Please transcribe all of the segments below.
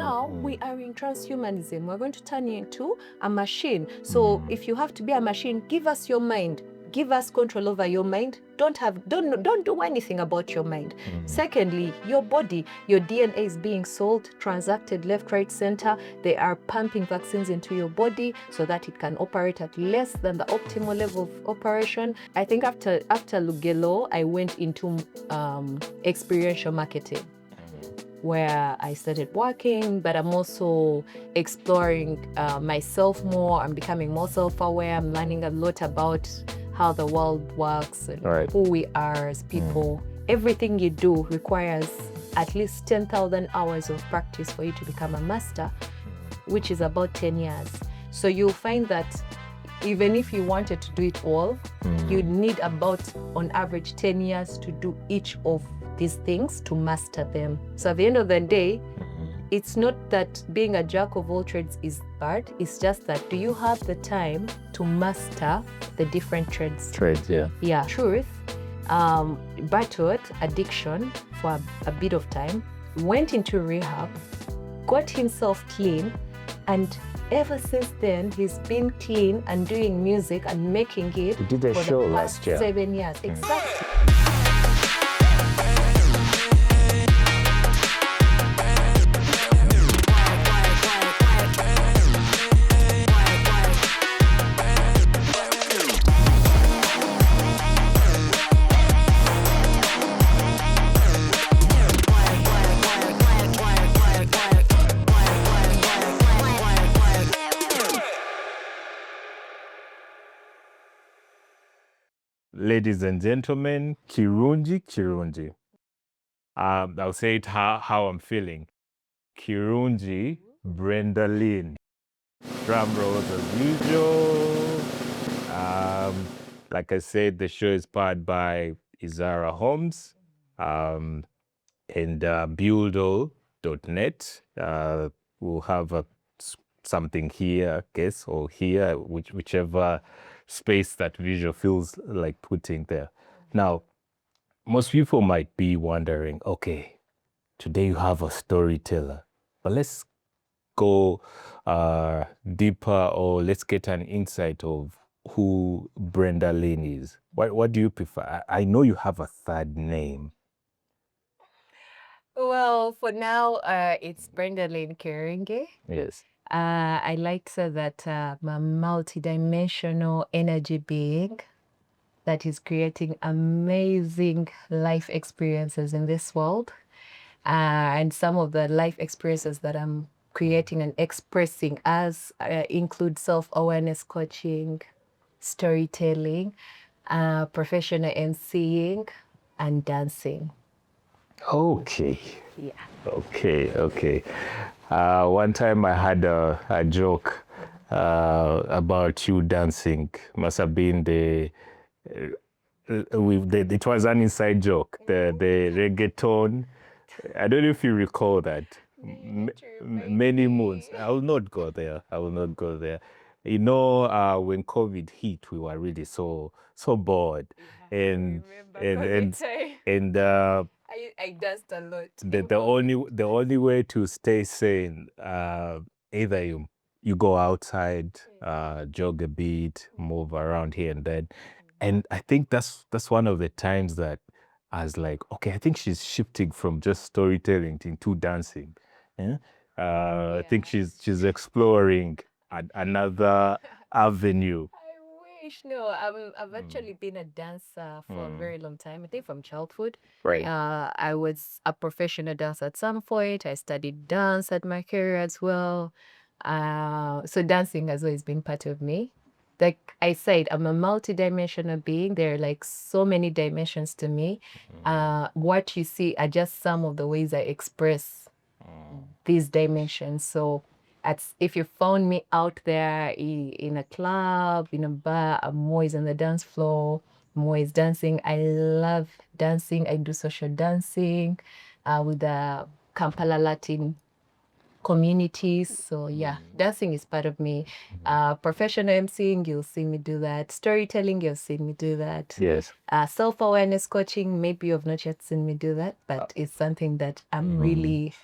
now we are in transhumanism. We're going to turn you into a machine. So if you have to be a machine, give us your mind. Give us control over your mind. Don't do anything about your mind. Secondly, your body, your DNA is being sold, transacted left, right, center. They are pumping vaccines into your body so that it can operate at less than the optimal level of operation. I think after Lugelo, I went into experiential marketing, where I started working, but I'm also exploring myself more. I'm becoming more self-aware. I'm learning a lot about how the world works and who we are as people. Everything you do requires at least 10,000 hours of practice for you to become a master, which is about 10 years. So you'll find that even if you wanted to do it all, you'd need about, on average, 10 years to do each of these things to master them. So at the end of the day, it's not that being a jack of all trades is bad. It's just that, do you have the time to master the different trades? Yeah. Truth, battled addiction for a bit of time, went into rehab, got himself clean, and ever since then, he's been clean and doing music and making it. He did a for show the past last year. 7 years. Exactly. Ladies and gentlemen, Kirungi. I'll say it how I'm feeling. Kirungi, BRENDALYNN. Drum rolls as usual. Like I said, the show is powered by Izara Homes and buildo.net. We'll have something here, I guess, or here, whichever space that visual feels like putting there. Now, most people might be wondering, okay, today you have a storyteller, but let's go deeper, or let's get an insight of who BRENDALYNN is. What do you prefer? I know you have a third name. Well, for now, it's BRENDALYNN Kirungi. Yes. I like to say that I'm a multidimensional energy being that is creating amazing life experiences in this world. And some of the life experiences that I'm creating and expressing as include self-awareness coaching, storytelling, professional emceeing, and dancing. Okay. Yeah. Okay. One time I had a joke about you dancing. Must have been it was an inside joke. The reggaeton. I don't know if you recall that. Many moons. I will not go there. You know, when COVID hit, we were really so bored, and I danced a lot. the only way to stay sane, either you go outside, jog a bit, move around here and then, and I think that's one of the times that I was like, okay, I think she's shifting from just storytelling into dancing. Yeah? I think she's exploring another avenue. I wish. No, I've actually been a dancer for a very long time. I think from childhood. Right. I was a professional dancer at some point. I studied dance at my career as well. So dancing has always been part of me. Like I said, I'm a multidimensional being. There are like so many dimensions to me. What you see are just some of the ways I express these dimensions. So if you found me out there in a club, in a bar, I'm always on the dance floor. I'm always dancing. I love dancing. I do social dancing with the Kampala Latin communities. So yeah, dancing is part of me. Professional emceeing, you'll see me do that. Storytelling, you'll see me do that. Yes. Self-awareness coaching, maybe you've not yet seen me do that, but it's something that I'm really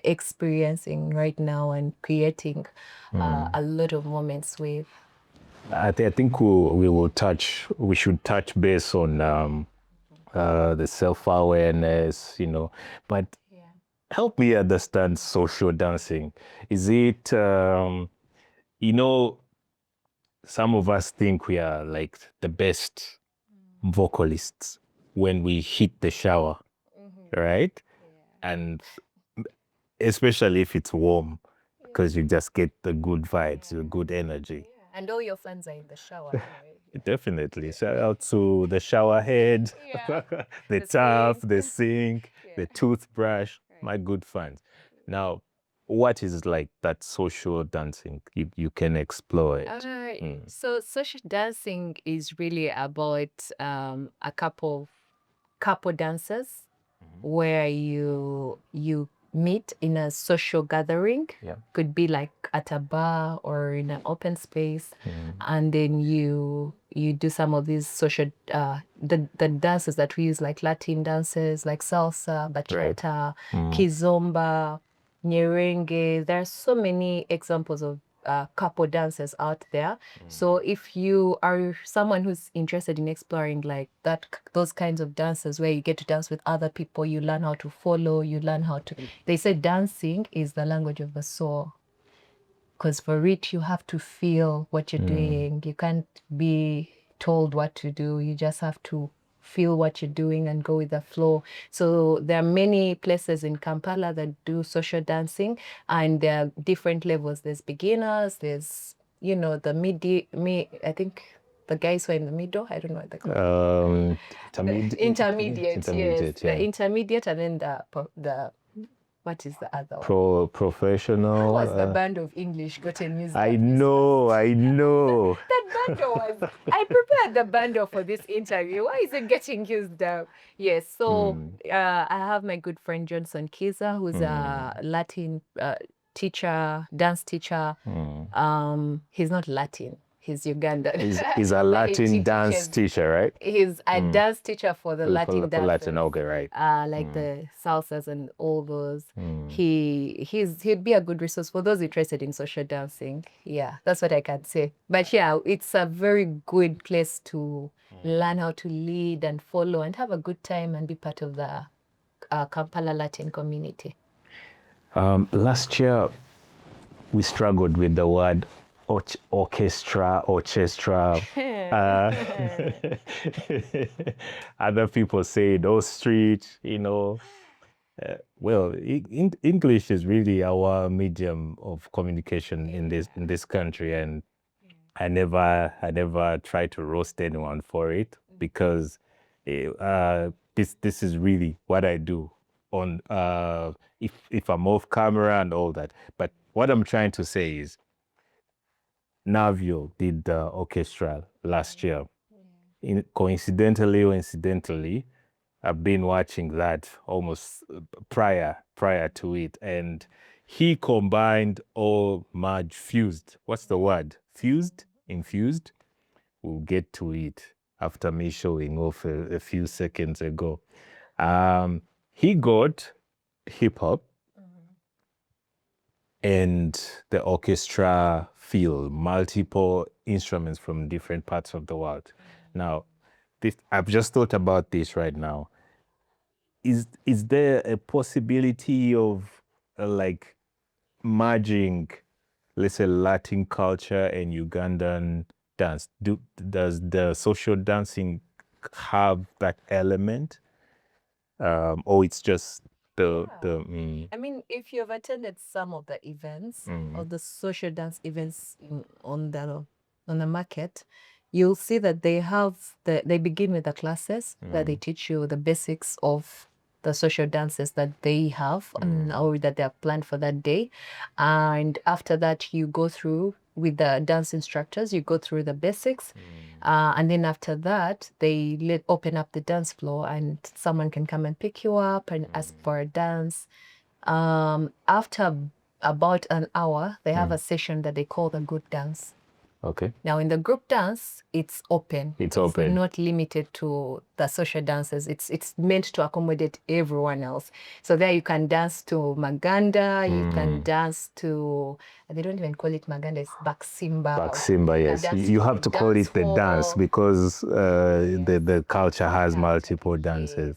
experiencing right now and creating a lot of moments with. I think we should touch base on the self-awareness, you know, but help me understand social dancing. Is it, you know, some of us think we are like the best vocalists when we hit the shower, right? And especially if it's warm, because you just get the good vibes, the good energy. And all your fans are in the shower. Definitely. Shout out to the shower head, the tap, the sink, the toothbrush, my good fans. Now, what is like that social dancing? You can explore it. So social dancing is really about a couple dances where you meet in a social gathering. Could be like at a bar or in an open space, and then you do some of these social the dances that we use, like Latin dances like salsa, bachata, kizomba, merengue. There are so many examples of couple dances out there. So if you are someone who's interested in exploring like those kinds of dances where you get to dance with other people, you learn how to follow, you learn how to. They say dancing is the language of the soul, because for it you have to feel what you're doing. You can't be told what to do. You just have to feel what you're doing and go with the flow. So there are many places in Kampala that do social dancing, and there are different levels. There's beginners, there's, you know, the I think the guys who are in the middle, I don't know what they call intermediate, yes. The intermediate, and then the what is the other one? Professional. How was the band of English gotten used? I know. That bando was. I prepared the bando for this interview. Why is it getting used up? Yes. So I have my good friend Johnson Kiza, who's a Latin teacher, dance teacher. He's not Latin. He's Ugandan. He's a Latin dance teacher, right? He's a dance teacher for the Latin dance. Latin, okay, right. Like the salsas and all those. He'd be a good resource for those interested in social dancing. Yeah, that's what I can say. But yeah, it's a very good place to learn how to lead and follow and have a good time and be part of the Kampala Latin community. Last year, we struggled with the word orchestra. Other people say those street, you know. Well, English is really our medium of communication in this country, and I never try to roast anyone for it, because this is really what I do on if I'm off camera and all that. But what I'm trying to say is, Navio did the orchestra last year. Coincidentally or incidentally, I've been watching that almost prior to it, and he combined all fused. What's the word? Fused? Infused? We'll get to it after me showing off a few seconds ago. He got hip hop and the orchestra feel, multiple instruments from different parts of the world. Now, I've just thought about this right now. Is there a possibility of like merging, let's say, Latin culture and Ugandan dance? Does the social dancing have that element, or it's just I mean, if you've attended some of the events or the social dance events on the market, you'll see that they begin with the classes that they teach you the basics of the social dances that they have or that they have planned for that day. And after that, you go through with the dance instructors, you go through the basics. And then after that, they open up the dance floor and someone can come and pick you up and ask for a dance. After about an hour, they have a session that they call the good dance. Okay. Now, in the group dance, it's open. It's open. Not limited to the social dances. It's meant to accommodate everyone else. So there you can dance to Maganda, you can dance to, they don't even call it Maganda, it's Baksimba. Baksimba, yes. You have to call it the dance because the culture has multiple dances.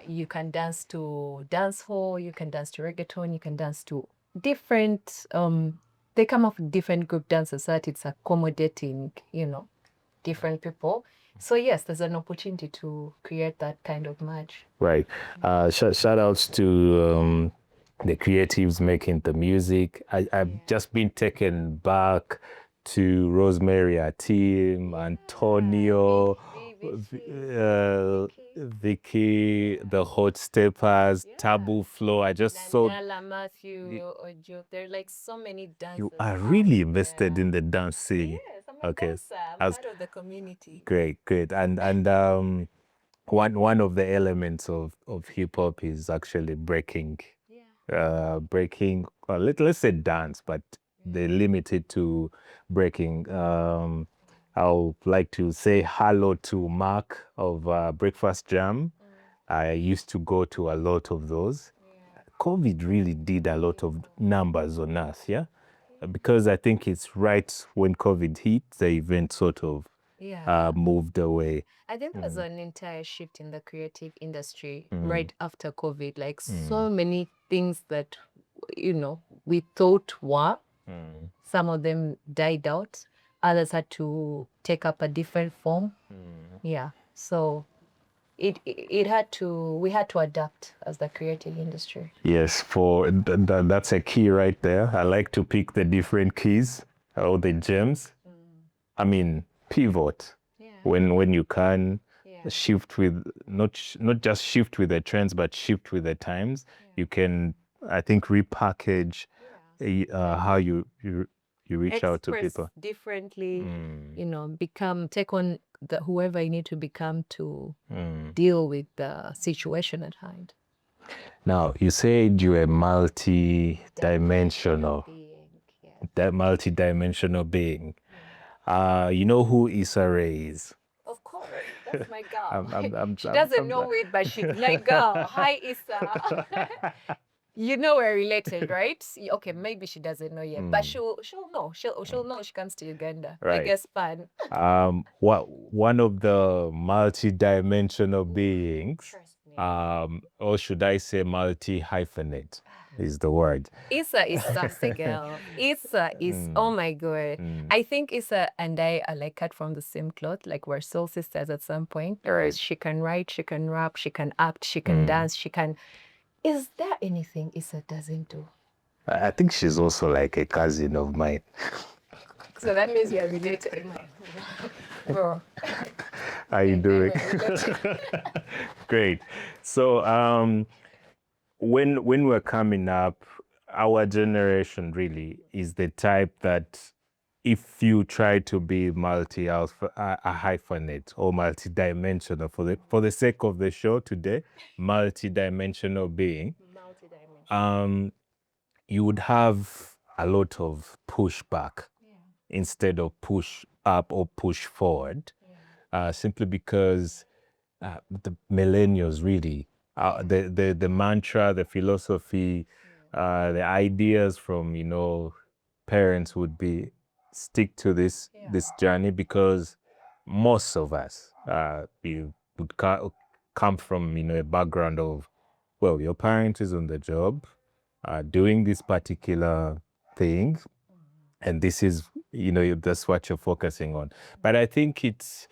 You can dance to dance hall, you can dance to reggaeton, you can dance to different, they come up with different group dances so that it's accommodating, you know, different people. So yes, there's an opportunity to create that kind of match. Right. Shout outs to the creatives making the music. I've just been taken back to Rosemary, our team, Antonio, Vicky, the Hot Steppers, Taboo Flow. I just saw Matthew, Ojo. There are like so many dancers. you are really invested in the dance scene. Yes, I'm a dancer. I'm part of the community. Great. And one of the elements of hip hop is actually breaking. Breaking, let's say dance, but they limit it to breaking. I would like to say hello to Mark of Breakfast Jam. I used to go to a lot of those. COVID really did a lot of numbers on us, because I think it's right when COVID hit, the event sort of moved away. I think there was an entire shift in the creative industry right after COVID. Like so many things that, you know, we thought were, some of them died out. Others had to take up a different form. So we had to adapt as the creative industry. Yes, that's a key right there. I like to pick the different keys or the gems. I mean, pivot when you can shift with not just shift with the trends, but shift with the times. You can, I think, repackage how you reach out to people differently. You know, take on whoever you need to become to deal with the situation at hand. Now, you said you're a multi-dimensional being. You know who Issa Rae is? Of course, that's my girl. She doesn't know it, but she's like, girl, hi Issa. You know we're related, right? Okay, maybe she doesn't know yet, but she'll know. She'll know she comes to Uganda. Right. I guess fun. One of the multi-dimensional beings, or should I say multi-hyphenate is the word. Issa is sassy girl. Issa is, oh my God. I think Issa and I are like cut from the same cloth, like we're soul sisters at some point. She can write, she can rap, she can act, she can dance, she can... Is there anything Issa doesn't do? I think she's also like a cousin of mine. So that means you're related. Bro. How you doing? Great. So when we're coming up, our generation really is the type that if you try to be hyphenate or multidimensional, for the sake of the show today, multidimensional being, you would have a lot of pushback instead of push up or push forward, simply because the millennials really, the mantra, the philosophy, the ideas from, you know, parents would be stick to this journey, because most of us you would come from, you know, a background of, well, your parent is on the job doing this particular thing, and this is, you know, that's what you're focusing on. But I think it's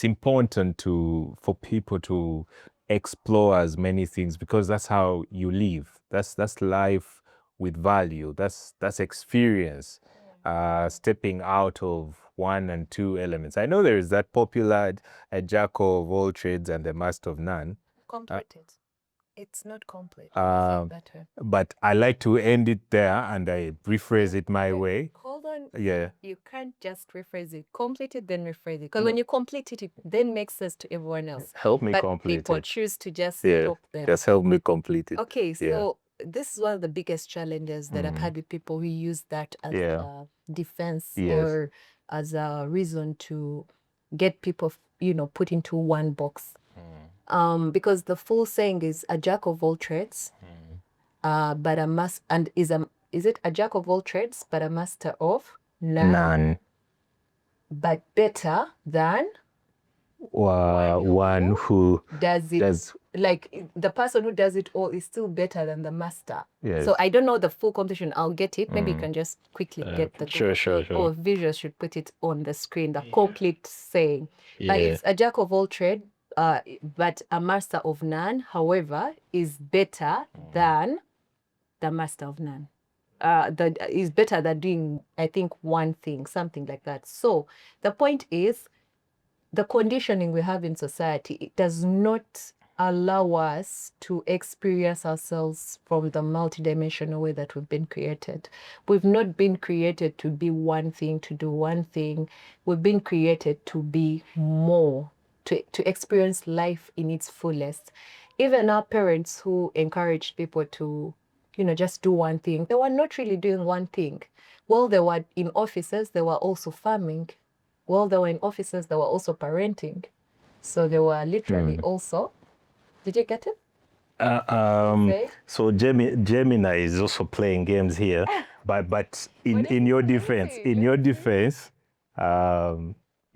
important for people to explore as many things, because that's how you live. That's life with value. That's experience. Stepping out of one and two elements. I know there is that popular a jack of all trades and a master of none. Completed. It's not complete. Better. But I like to end it there, and I rephrase it my way. Hold on. Yeah. You can't just rephrase it. Complete it, then rephrase it. Because when you complete it, it then makes sense to everyone else. Help me but complete people it. choose to just stop them. Just help me complete it. Okay, so this is one of the biggest challenges that I've had with people who use that as a defense or as a reason to get people, put into one box. Because the full saying is a jack of all trades, but is it a jack of all trades, but a master of none. But better than one who does it. Like the person who does it all is still better than the master. Yes. So I don't know the full competition. I'll get it. Maybe you can just quickly get the Sure. or visuals should put it on the screen. The complete saying. But it's a jack of all trade, but a master of none. However, is better than the master of none. That is better than doing, I think, one thing, something like that. So the point is, the conditioning we have in society, it does not allow us to experience ourselves from the multidimensional way that we've been created. We've not been created to be one thing, to do one thing. We've been created to be more, to experience life in its fullest. Even our parents who encouraged people to, just do one thing, they were not really doing one thing. While they were in offices, they were also farming. While they were in offices, they were also parenting. So they were literally also. Did you get it? So Gemini is also playing games here, but in your defense, you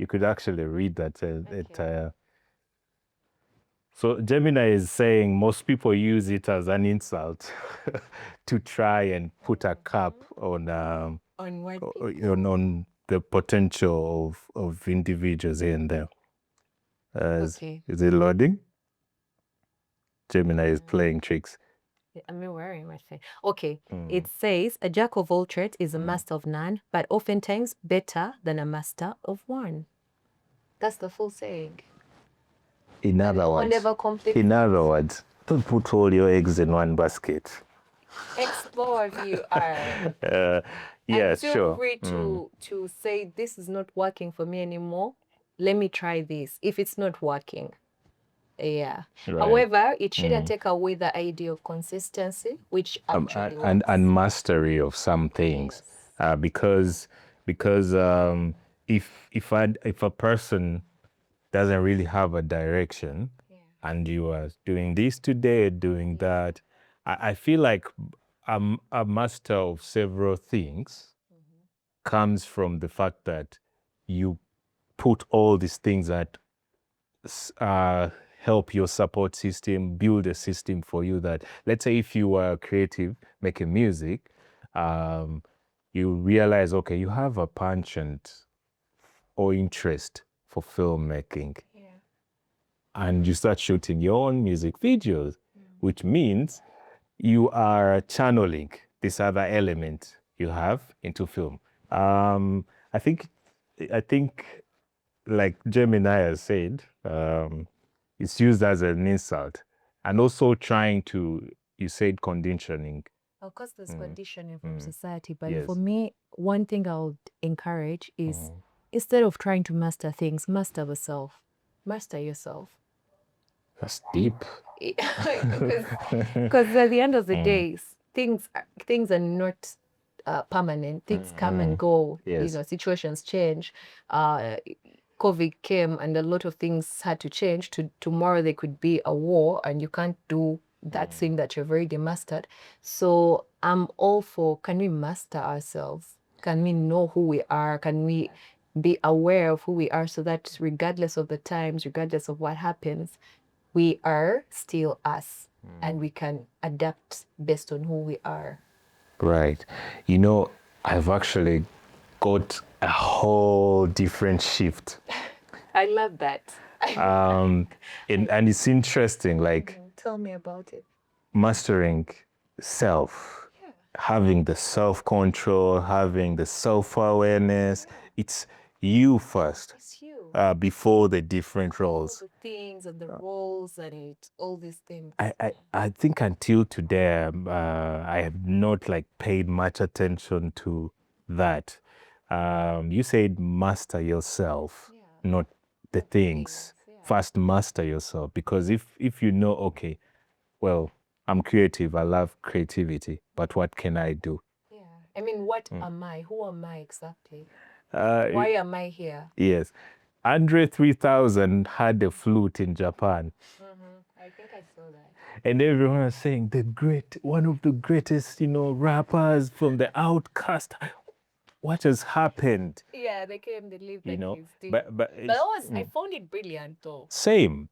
could actually read that entire. So Gemini is saying most people use it as an insult to try and put a cap on the potential of individuals here and there. Is it loading? Gemini is playing tricks. I'm wearing my thing. Okay, it says a jack of all trades is a master of none, but oftentimes better than a master of one. That's the full saying. In other words, don't put all your eggs in one basket. Explore if you are. Yes, feel sure. free to say, this is not working for me anymore. Let me try this. If it's not working. Yeah. Right. However, it shouldn't take away the idea of consistency, which actually and mastery of some things. Yes. Because if a person doesn't really have a direction, and you are doing this today, doing that, I feel like a master of several things comes from the fact that you put all these things that help your support system, build a system for you that, let's say if you are creative, making music, you realize, okay, you have a penchant or interest for filmmaking. Yeah. And you start shooting your own music videos, which means you are channeling this other element you have into film. I think like Gemini has said, it's used as an insult, and also trying to, you said conditioning. Of course, there's conditioning from society, but for me, one thing I would encourage is instead of trying to master things, master yourself. Master yourself. That's deep. Because at the end of the day, things are not permanent. Things come and go. Yes. Situations change. COVID came and a lot of things had to change. Tomorrow there could be a war and you can't do that thing that you've already mastered. So I'm all for, can we master ourselves? Can we know who we are? Can we be aware of who we are so that regardless of the times, regardless of what happens, we are still us and we can adapt based on who we are. Right. I've actually got a whole different shift. I love that. And it's interesting, like, tell me about it. Mastering self, having the self-control, having the self-awareness. It's you first. It's you. Before the different roles. All the things and the roles and all these things. I think until today, I have not paid much attention to that. You said master yourself, not the things. First master yourself, because if you know, okay, well, I'm creative. I love creativity. But what can I do? Yeah. I mean, what am I? Who am I exactly? Uh, Why am I here? Yes. Andre 3000 had a flute in Japan. I think I saw that. And everyone was saying one of the greatest, rappers from the outcast. What has happened? Yeah, they came, they lived You like know, he's dead. but I found it brilliant though. same,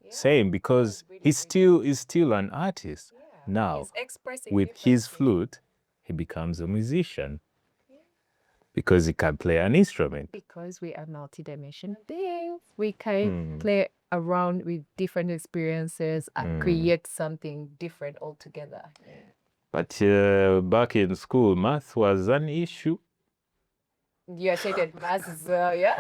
because really he's still an artist. Yeah. Now, He's expressing with differently. his flute, he becomes a musician because he can play an instrument. Because we are multidimensional beings, we can play around with different experiences and create something different altogether. But back in school, math was an issue. You attended maths, yeah?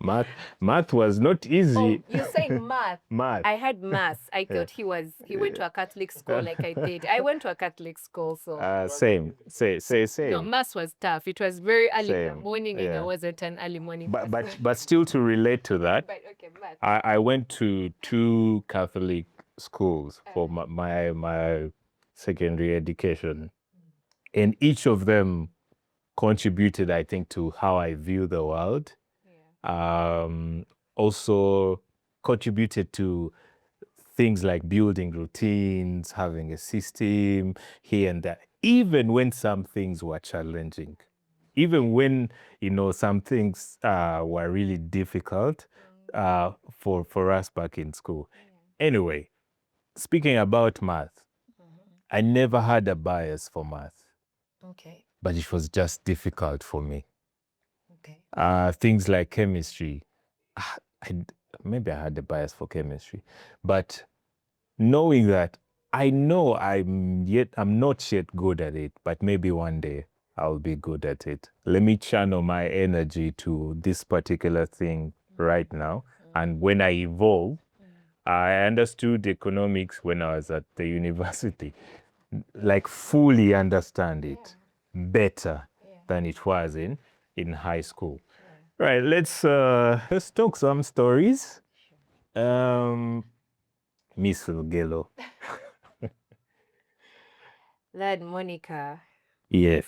Math was not easy. Oh, you're saying math. Math. I had maths. I thought he went to a Catholic school like I did. I went to a Catholic school, so. Same. Same. No, maths was tough. It was very early in the Same. morning, and I wasn't an early morning person. But still to relate to that, But okay, maths. I went to 2 Catholic schools for my secondary education, and each of them contributed, I think, to how I view the world. Also contributed to things like building routines, having a system here and there, even when some things were challenging, even when, some things were really difficult for us back in school. Anyway, speaking about math, I never had a bias for math. Okay. But it was just difficult for me. Okay. Things like chemistry, maybe I had a bias for chemistry, but knowing that I know I'm not yet good at it, but maybe one day I'll be good at it. Let me channel my energy to this particular thing right now. And when I evolve, I understood economics when I was at the university, like fully understand it better than it was in high school. Right, let's talk some stories. Miss Lugelo. Then Monica. Yes.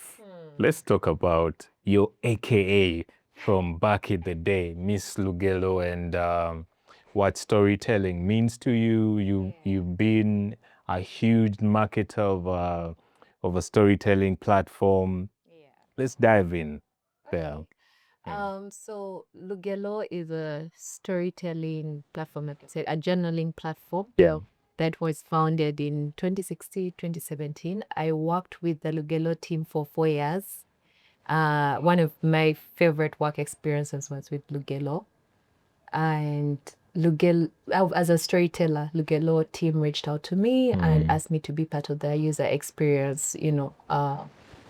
Let's talk about your AKA from back in the day, Miss Lugelo, and what storytelling means to you. You've been a huge marketer of a storytelling platform. Yeah. Let's dive in there. So Lugelo is a storytelling platform, like I said, a journaling platform. Yeah. That was founded in 2016, 2017. I worked with the Lugelo team for 4 years. One of my favorite work experiences was with Lugelo. And Lugelo, as a storyteller, Lugelo team reached out to me and asked me to be part of the user experience,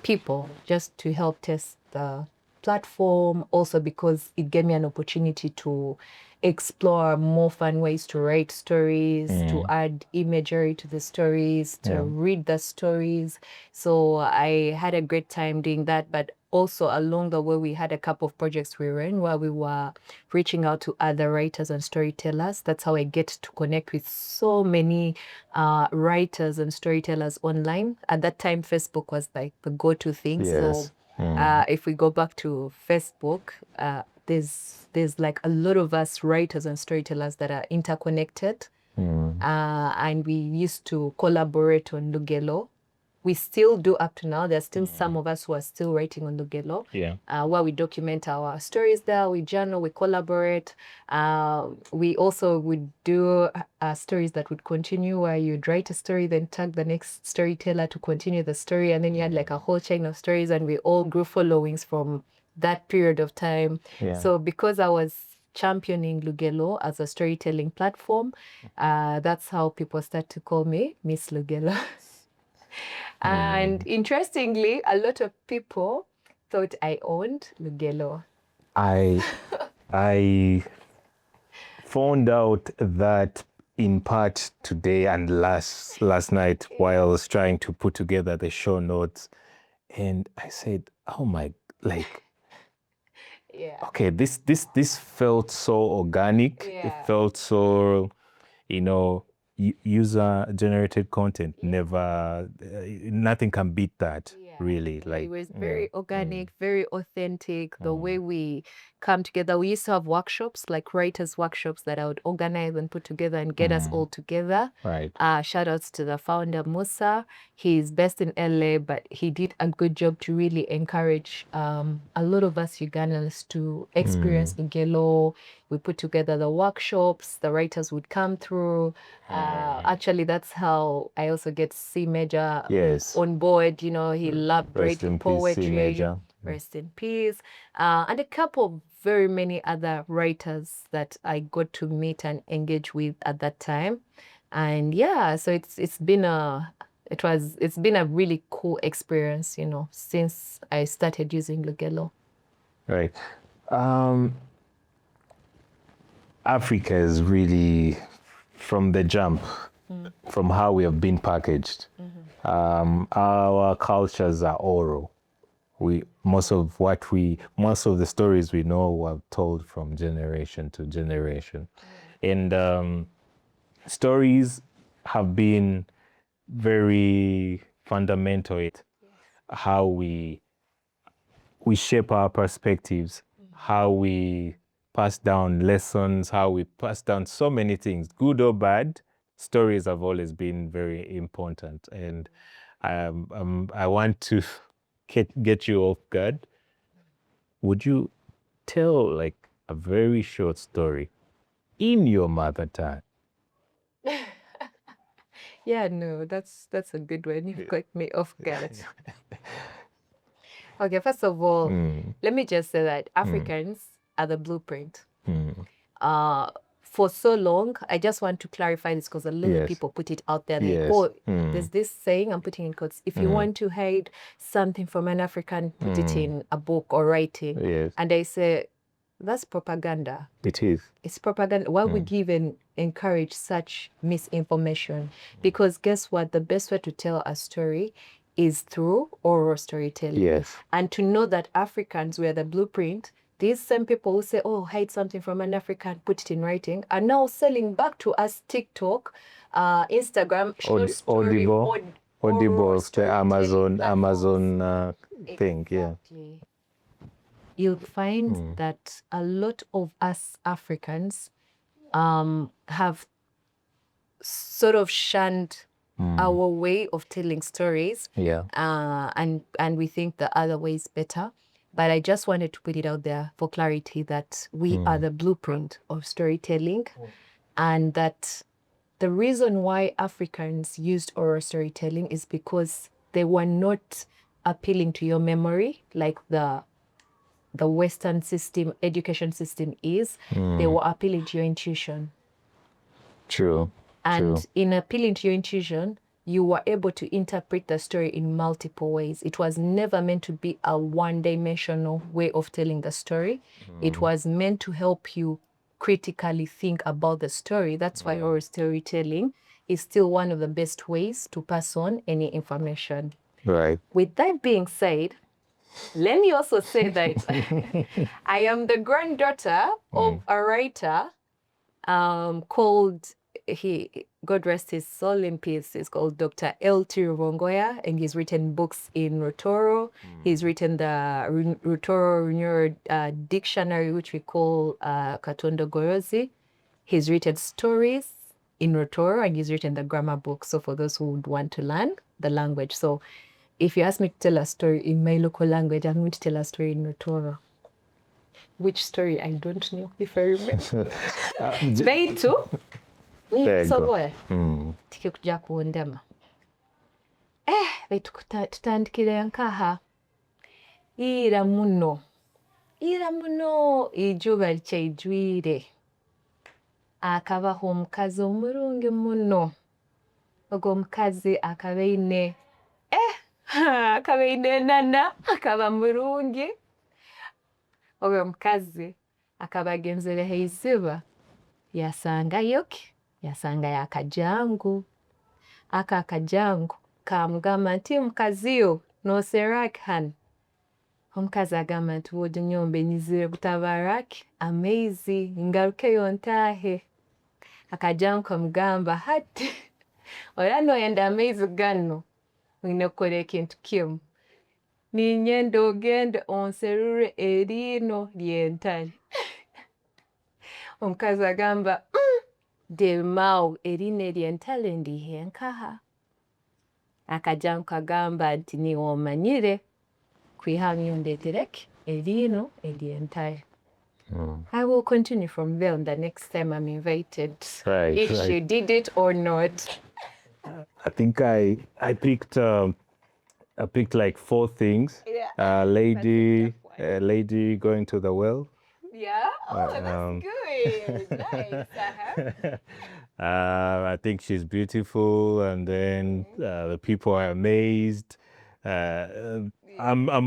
people, just to help test the platform, also because it gave me an opportunity to explore more fun ways to write stories, to add imagery to the stories, to read the stories. So I had a great time doing that, but also along the way, we had a couple of projects we were in where we were reaching out to other writers and storytellers. That's how I get to connect with so many writers and storytellers online. At that time, Facebook was like the go-to thing. Yes. So if we go back to Facebook, there's like a lot of us writers and storytellers that are interconnected. And we used to collaborate on Lugelo. We still do up to now. There's still some of us who are still writing on Lugelo. Where we document our stories there, we journal, we collaborate. We also would do stories that would continue, where you'd write a story, then tag the next storyteller to continue the story. And then you had like a whole chain of stories, and we all grew followings from that period of time. So because I was championing Lugelo as a storytelling platform, that's how people start to call me Miss Lugelo. And interestingly, a lot of people thought I owned Lugelo. I found out that in part today and last night while I was trying to put together the show notes, and I said, "Oh my, like." Okay, this felt so organic. It felt so, user-generated content, never, nothing can beat that, really. Like, it was very organic, very authentic, the way we come together. We used to have workshops, like writers' workshops that I would organize and put together and get us all together. Right. Shout outs to the founder, Musa. He's based in LA, but he did a good job to really encourage a lot of us Ugandans to experience Lugelo. We put together the workshops, the writers would come through. Actually, that's how I also get to see Major on board. You know, he loved writing poetry. Major. Rest in peace. And a couple of very many other writers that I got to meet and engage with at that time. And yeah, so it's been a really cool experience, you know, since I started using Lugelo. Right. Africa is really, from the jump, from how we have been packaged. Our cultures are oral. Most of the stories we know were told from generation to generation. And stories have been very fundamental in how we shape our perspectives, how we pass down lessons, how we pass down so many things, good or bad. Stories have always been very important. And I want to get you off guard. Would you tell like a very short story in your mother tongue? Yeah, no, that's a good one. You've got me off guard. Okay, first of all, let me just say that Africans are the blueprint. For so long, I just want to clarify this because a lot of people put it out there. Like, oh, there's this saying, I'm putting in quotes, if you want to hide something from an African, put it in a book or writing. And I say, that's propaganda. It is. It's propaganda. Why would you even encourage such misinformation? Because guess what? The best way to tell a story is through oral storytelling. Yes. And to know that Africans were the blueprint, these same people who say, oh, hide something from an African, put it in writing, are now selling back to us TikTok, Instagram, Audible, the Amazon thing. Yeah. You'll find that a lot of us Africans have sort of shunned our way of telling stories. And we think the other way is better. But I just wanted to put it out there for clarity that we are the blueprint of storytelling, and that the reason why Africans used oral storytelling is because they were not appealing to your memory like the Western system, education system is. They were appealing to your intuition. True. And in appealing to your intuition, you were able to interpret the story in multiple ways. It was never meant to be a one-dimensional way of telling the story. It was meant to help you critically think about the story. That's why oral storytelling is still one of the best ways to pass on any information. Right. With that being said, let me also say that I am the granddaughter of a writer called, God rest his soul in peace, is called Dr. L.T. Ruvongoya, and he's written books in Rutoro. He's written the Rutoro Renewal Dictionary, which we call Katondo Gorozi. He's written stories in Rutoro, and he's written the grammar book. So for those who would want to learn the language. So if you ask me to tell a story in my local language, I'm going to tell a story in Rutoro. Which story? I don't know if I remember. Beitu. Soboye. Tikikuja kuondema. Beitu tutandikire nkaha. Ira muno ijuba likyejwire. Akabaho omukazi omurungi muno. Ogwo omukazi akabaine nana akaba murungi. Ogwo omukazi akaba agenzere heiziba yasanga yakajangu. Akajangu kamugamba nti mukaziyo noseraki hano. Omukazi agamba nti woodi nyombe nyizire gutabaraki amaizi ngarukeyo ntahe. akajja nkamugamba hati ora noyenda amaizi gano oyine kukora ekintu kimu ninyenda ogende onserure eriino ry'entare. Omukazi agamba demaawe eriino ery'entare ndiihe nkaha. Akajja nkagamba nti niwe omanyire kwihamu ondeetereki eriino ery'entare. I will continue from there on the next time I'm invited. Right, if right. she did it or not. I think I picked like 4 things. Yeah. Lady That's a tough one. lady going to the well. Yeah? Oh, that's good. Nice. I think she's beautiful, and then the people are amazed. I'm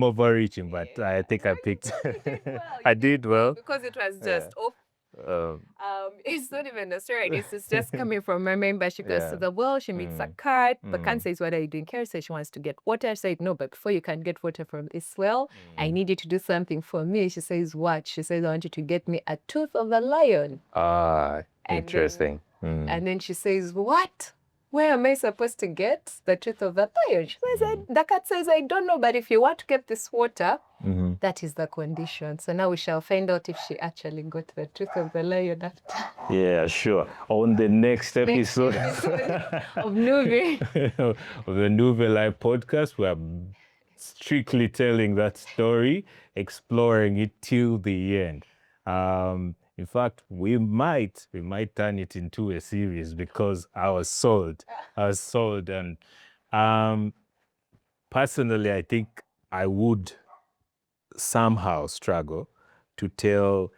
overreaching, but I think I picked. You did well. I did well. Because it was just Um, it's not even a story. It's just coming from my mind. But she goes Yeah. to the well, she meets a cat. The Mm. cat says, "What are you doing?" Carrie says she wants to get water. I said, "No, but before you can get water from this well, I need you to do something for me." She says, "What?" She says, "I want you to get me a tooth of a lion." Interesting. And then she says, "What? Where am I supposed to get the tooth of a lion?" She says, the cat says, "I don't know, but if you want to get this water, that is the condition." So now we shall find out if she actually got the tooth of the lion after. Yeah, sure. On the next episode of Nuvey. of the NuveyLive podcast, we are strictly telling that story, exploring it till the end. In fact, we might turn it into a series because I was sold. And personally, I think I would somehow struggle to tell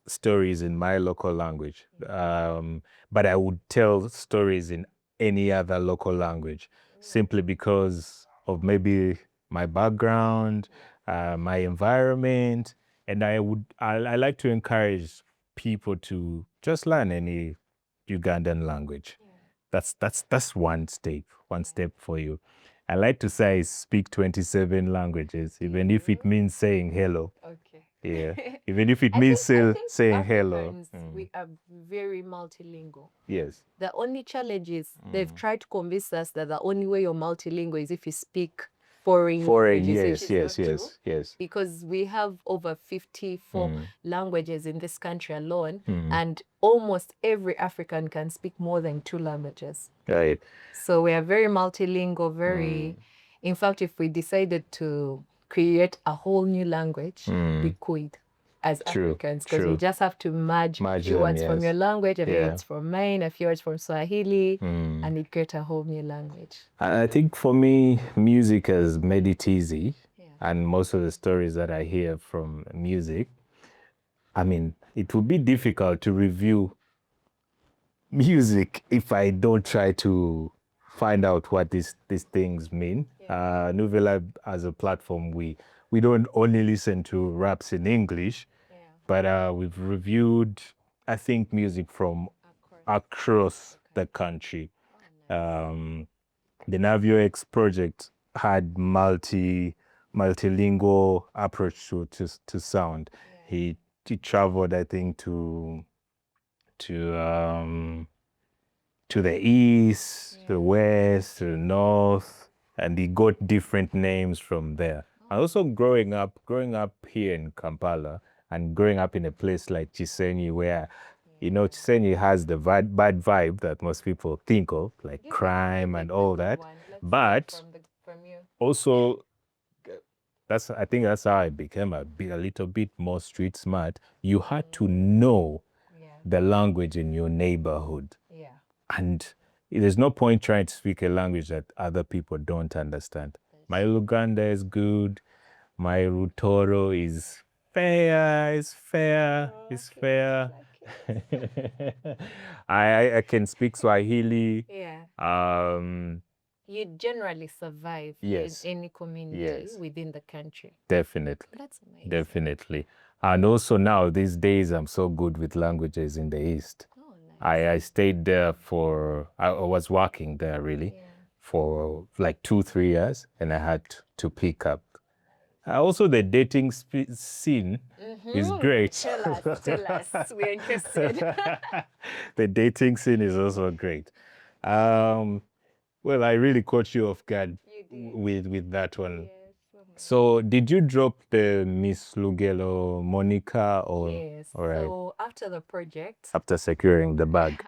stories in my local language, but I would tell stories in any other local language, simply because of maybe my background, my environment, and I like to encourage people to just learn any Ugandan language. That's one step for you. I like to say I speak 27 languages, even if it means saying hello. Okay. Yeah. Even if it I means think saying hello. Africans, we are very multilingual. Yes. The only challenge is they've tried to convince us that the only way you're multilingual is if you speak foreign languages, which is not true. yes. Because we have over 54 languages in this country alone, and almost every African can speak more than 2 languages. Right. So we are very multilingual, very... In fact, if we decided to create a whole new language, we could, as Africans, because we just have to merge a few them, words from yes. your language, a few Yeah. words from mine, a few words from Swahili, and it create a whole new language. I think for me, music has made it easy. Yeah. And most of the stories that I hear from music, I mean, it would be difficult to review music if I don't try to find out what these things mean. NuveyLive as a platform, we don't only listen to raps in English, but we've reviewed, I think, music from across the country. The Navio X project had multilingual approach to sound. He traveled, I think, to the east, the west, to the north, and he got different names from there. And also growing up here in Kampala and growing up in a place like Chisenyi, where Chisenyi has the bad vibe that most people think of, like crime and all that. But also, I think that's how I became a little bit more street smart. You had to know the language in your neighborhood. Yeah. And there's no point trying to speak a language that other people don't understand. My Uganda is good. My Rutoro is fair. I can speak Swahili. Yeah. You generally survive in any community within the country. Definitely. That's amazing. Definitely. And also now, these days, I'm so good with languages in the East. Oh, nice. I stayed there I was working there really for like 2-3 years, and I had to pick up Also, the dating scene is great. Tell us. We're interested. The dating scene is also great. Well, I really caught you off guard with that one. Yes, So, did you drop the Miss Lugelo Monica or? yes. All right. So after the project, After securing the bag.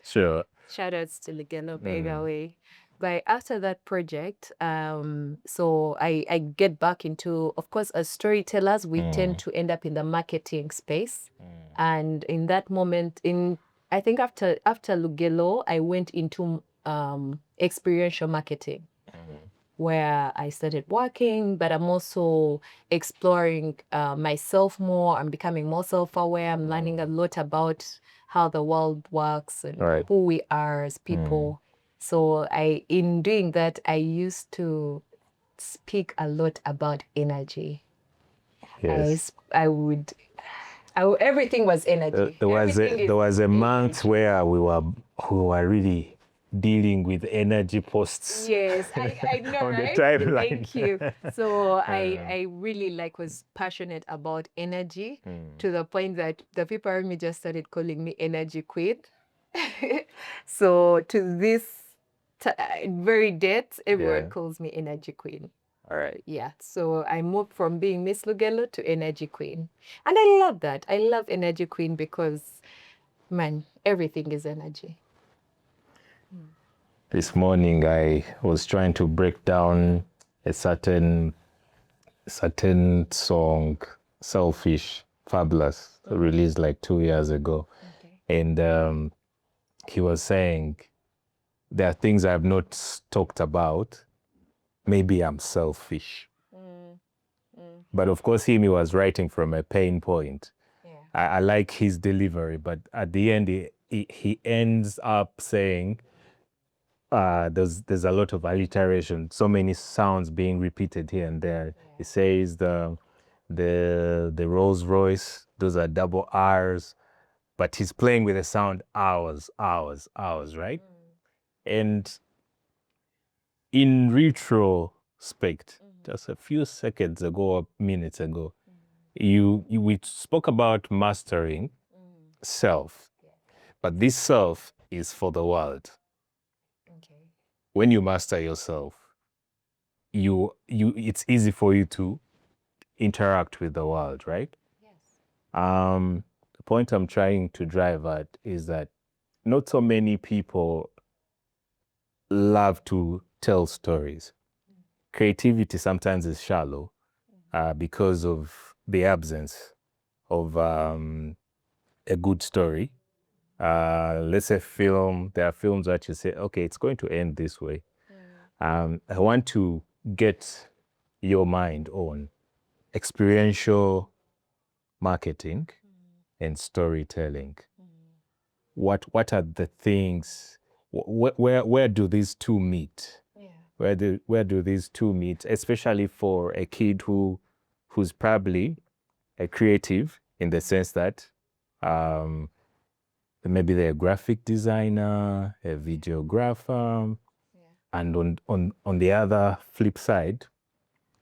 Sure. shout outs to Lugelo Begaway. But after that project, so I get back into, of course, as storytellers, we tend to end up in the marketing space. And in that moment, I think after Lugelo, I went into experiential marketing, where I started working, but I'm also exploring myself more. I'm becoming more self-aware. I'm learning a lot about how the world works and Right. who we are as people. So in doing that, I used to speak a lot about energy. Yes. Everything was energy. There Everything was a is month where we were really dealing with energy posts. Yes, I know, on the right? timeline. Thank you. So I really was passionate about energy to the point that the people around me just started calling me Energy Queen. So to this very date, everyone calls me Energy Queen. All right. Yeah, so I moved from being Miss Lugelo to Energy Queen. And I love that. I love Energy Queen because, man, everything is energy. This morning I was trying to break down a certain song, Selfish, Fabulous, released like 2 years ago. Okay. And he was saying, there are things I've not talked about. Maybe I'm selfish. But of course, he was writing from a pain point. Yeah. I like his delivery, but at the end, he ends up saying, there's a lot of alliteration, so many sounds being repeated here and there. Yeah. He says the Rolls Royce, those are double R's, but he's playing with the sound hours, right? And in retrospect, just a few seconds ago or minutes ago, we spoke about mastering self, but this self is for the world. Okay. When you master yourself, it's easy for you to interact with the world, right? Yes. The point I'm trying to drive at is that not so many people love to tell stories. Creativity sometimes is shallow because of the absence of a good story. Let's say film, there are films that you say, okay, it's going to end this way. I want to get your mind on experiential marketing and storytelling. What are the things, where do these two meet? Yeah. Where do these two meet, especially for a kid who's probably a creative in the sense that maybe they're a graphic designer, a videographer, and on the other flip side,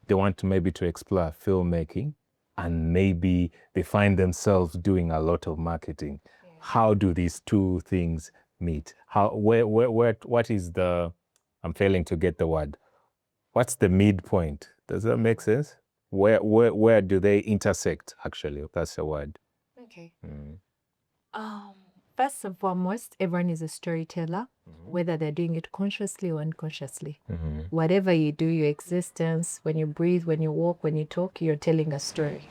they want to maybe to explore filmmaking, and maybe they find themselves doing a lot of marketing. Yeah. How do these two things meet? What is the, I'm failing to get the word. What's the midpoint? Does that make sense? Where do they intersect, actually, if that's a word? Okay. First and foremost, everyone is a storyteller, whether they're doing it consciously or unconsciously. Whatever you do, your existence, when you breathe, when you walk, when you talk, you're telling a story.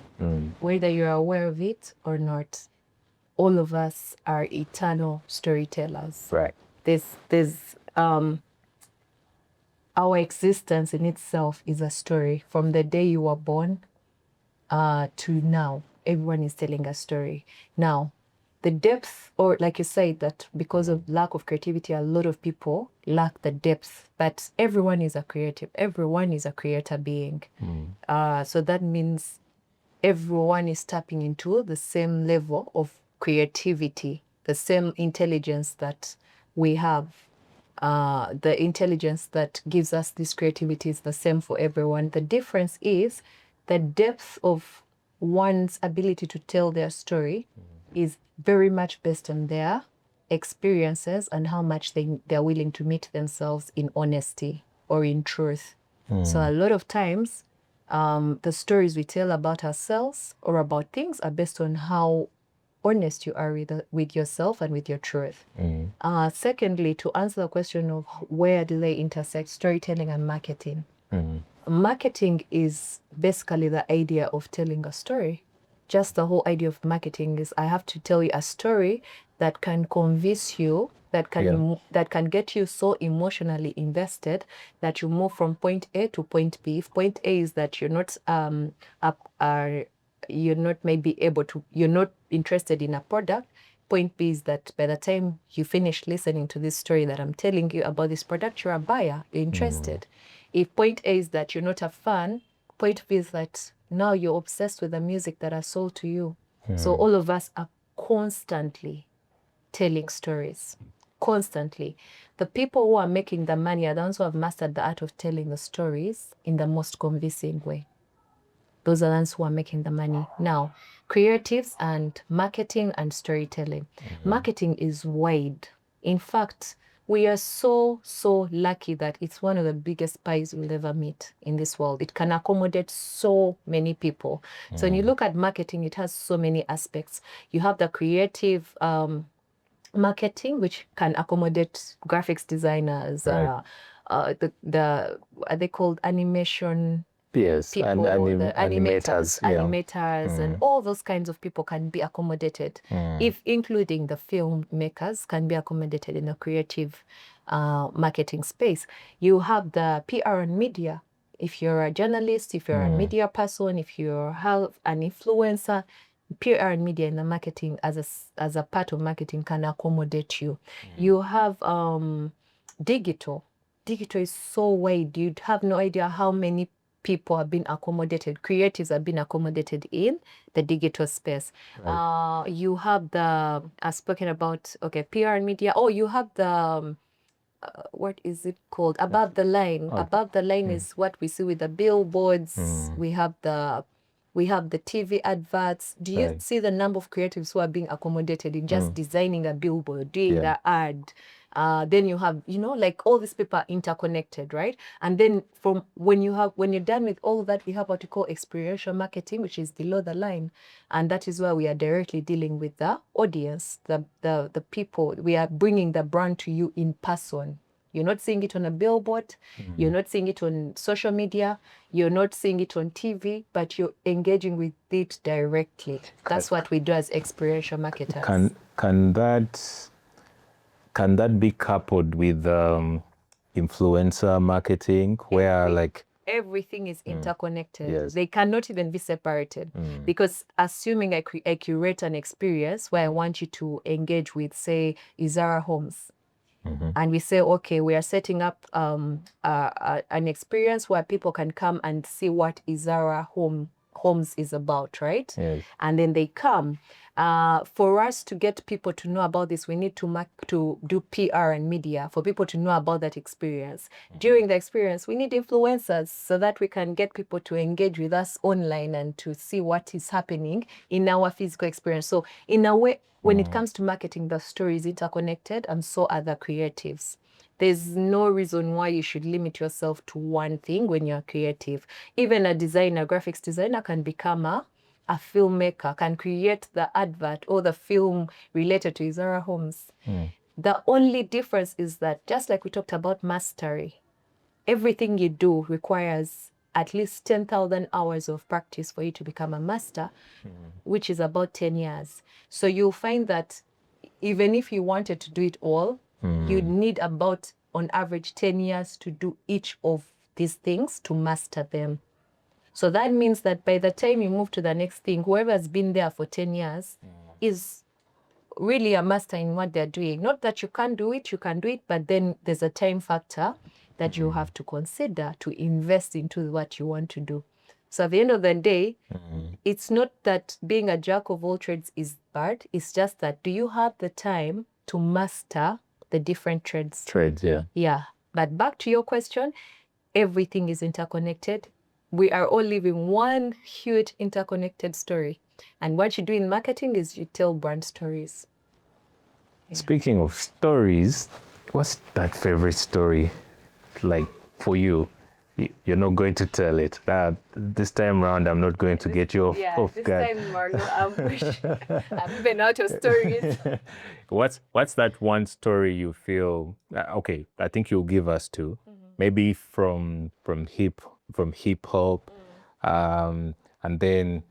Whether you're aware of it or not, all of us are eternal storytellers. Right. There's our existence in itself is a story. From the day you were born to now, everyone is telling a story. Now, the depth, or like you said, that because of lack of creativity, a lot of people lack the depth, but everyone is a creative. Everyone is a creator being. So that means everyone is tapping into the same level of creativity, the same intelligence that we have. the intelligence that gives us this creativity is the same for everyone. The difference is the depth of one's ability to tell their story is very much based on their experiences and how much they're willing to meet themselves in honesty or in truth. So a lot of times, the stories we tell about ourselves or about things are based on how honest you are with yourself and with your truth. Secondly, to answer the question of where do they intersect, storytelling and marketing. Marketing is basically the idea of telling a story. Just the whole idea of marketing is I have to tell you a story that can convince you, that can get you so emotionally invested that you move from point A to point B. If point A is that you're not you're not interested in a product, point B is that by the time you finish listening to this story that I'm telling you about this product, you're a buyer, you're interested. If point A is that you're not a fan, point B is that now you're obsessed with the music that I sold to you. So all of us are constantly telling stories, constantly. The people who are making the money are the ones who have mastered the art of telling the stories in the most convincing way. Those are the ones who are making the money. Now, creatives and marketing and storytelling. Marketing is wide. In fact, we are so lucky that it's one of the biggest pies we'll ever meet in this world. It can accommodate so many people. So when you look at marketing, it has so many aspects. You have the creative marketing, which can accommodate graphics designers, Right. are they called animation Yes, people, and the animators, yeah. and all those kinds of people can be accommodated, if including the filmmakers can be accommodated in a creative marketing space. You have the PR and media. If you're a journalist, if you're a media person, if you have an influencer, PR and media in the marketing as a part of marketing can accommodate you. You have digital. Digital is so wide. You'd have no idea how many people have been accommodated, creatives have been accommodated in the digital space. Right. You have the, I've spoken about, PR and media. Oh, you have the, what is it called? Above the line. Okay. Above the line is what we see with the billboards. We have the TV adverts. Do you see the number of creatives who are being accommodated in just designing a billboard, doing the ad? Then you have, like all these people are interconnected, right? And then from when you're done with all that, we have what we call experiential marketing, which is below the line. And that is where we are directly dealing with the audience, the people. We are bringing the brand to you in person. You're not seeing it on a billboard. You're not seeing it on social media. You're not seeing it on TV, but you're engaging with it directly. That's what we do as experiential marketers. Can that be coupled with influencer marketing, where everything is interconnected? Yes. They cannot even be separated, because assuming I curate an experience where I want you to engage with, say, Izara Homes. And we say, okay, we are setting up an experience where people can come and see what Izara Homes is about, right? Yes. And then they come. For us to get people to know about this, we need to do PR and media for people to know about that experience. During the experience, we need influencers so that we can get people to engage with us online and to see what is happening in our physical experience. So in a way, when it comes to marketing, the story is interconnected, and so are the creatives. There's no reason why you should limit yourself to one thing when you're creative. Even a designer, graphics designer, can become a filmmaker, can create the advert or the film related to Izara Homes. The only difference is that, just like we talked about mastery, everything you do requires at least 10,000 hours of practice for you to become a master, which is about 10 years. So you'll find that even if you wanted to do it all, you'd need about, on average, 10 years to do each of these things, to master them. So that means that by the time you move to the next thing, whoever has been there for 10 years is really a master in what they're doing. Not that you can't do it, you can do it, but then there's a time factor that you have to consider to invest into what you want to do. So at the end of the day, it's not that being a jack of all trades is bad. It's just that, do you have the time to master the different threads. Trades, yeah. Yeah. But back to your question, everything is interconnected. We are all living one huge interconnected story. And what you do in marketing is you tell brand stories. Speaking of stories, what's that favorite story like for you? You're not going to tell it. This time around, I'm not going to get you off this guard. time, Marlo, I've been out of stories. What's that one story you feel? Okay, I think you'll give us two. Maybe from hip hop, and then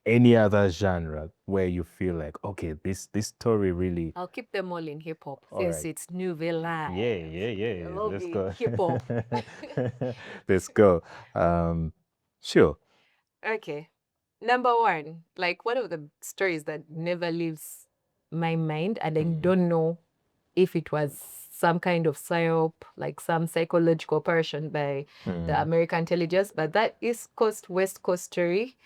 any other genre where you feel like, okay, this story really. I'll keep them all in hip hop All since right. it's NuveyLive. Yeah. Love Let's it, go. hip hop. Let's go. Sure. Okay. Number one, like one of the stories that never leaves my mind, and I don't know if it was some kind of psyop, like some psychological operation by the American intelligence, but that East Coast, West Coast story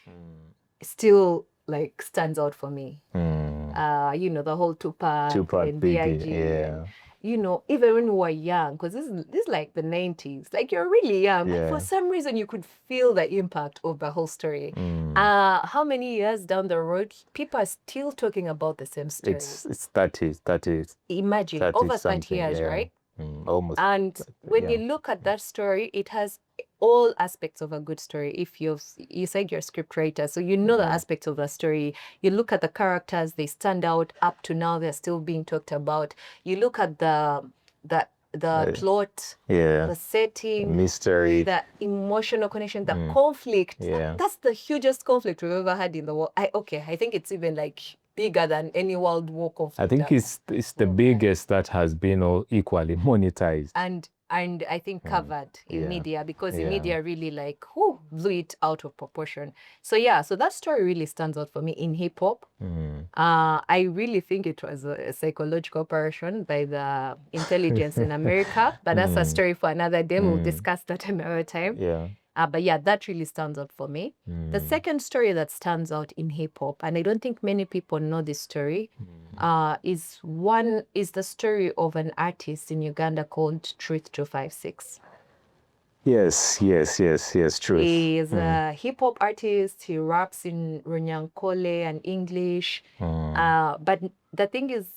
still like stands out for me. You know, the whole Tupac and Biggie, B.I.G. yeah. and, you know, even when we were young, because this is like the 90s, like you're really young, but for some reason you could feel the impact of the whole story. How many years down the road, people are still talking about the same story? It's 30. Imagine, 30 over 30 something, years, yeah. right? Almost. And when you yeah. look at that story, it has all aspects of a good story. If you said you're a script writer, so you know the aspects of the story. You look at the characters, they stand out. Up to now, they're still being talked about. You look at the plot, the setting, mystery, the emotional connection, the conflict. Yeah. That's the hugest conflict we've ever had in the world. I think it's even like bigger than any world war conflict. I think it's the biggest that has been all equally monetized. And I think covered in media, because the media really like blew it out of proportion. So so that story really stands out for me in hip hop. I really think it was a psychological operation by the intelligence in America, but that's a story for another day. We'll discuss that another time. Yeah. But that really stands out for me. The second story that stands out in hip hop, and I don't think many people know this story, is the story of an artist in Uganda called Truth 256. Yes, true. He is a hip hop artist. He raps in Runyankole and English. But the thing is,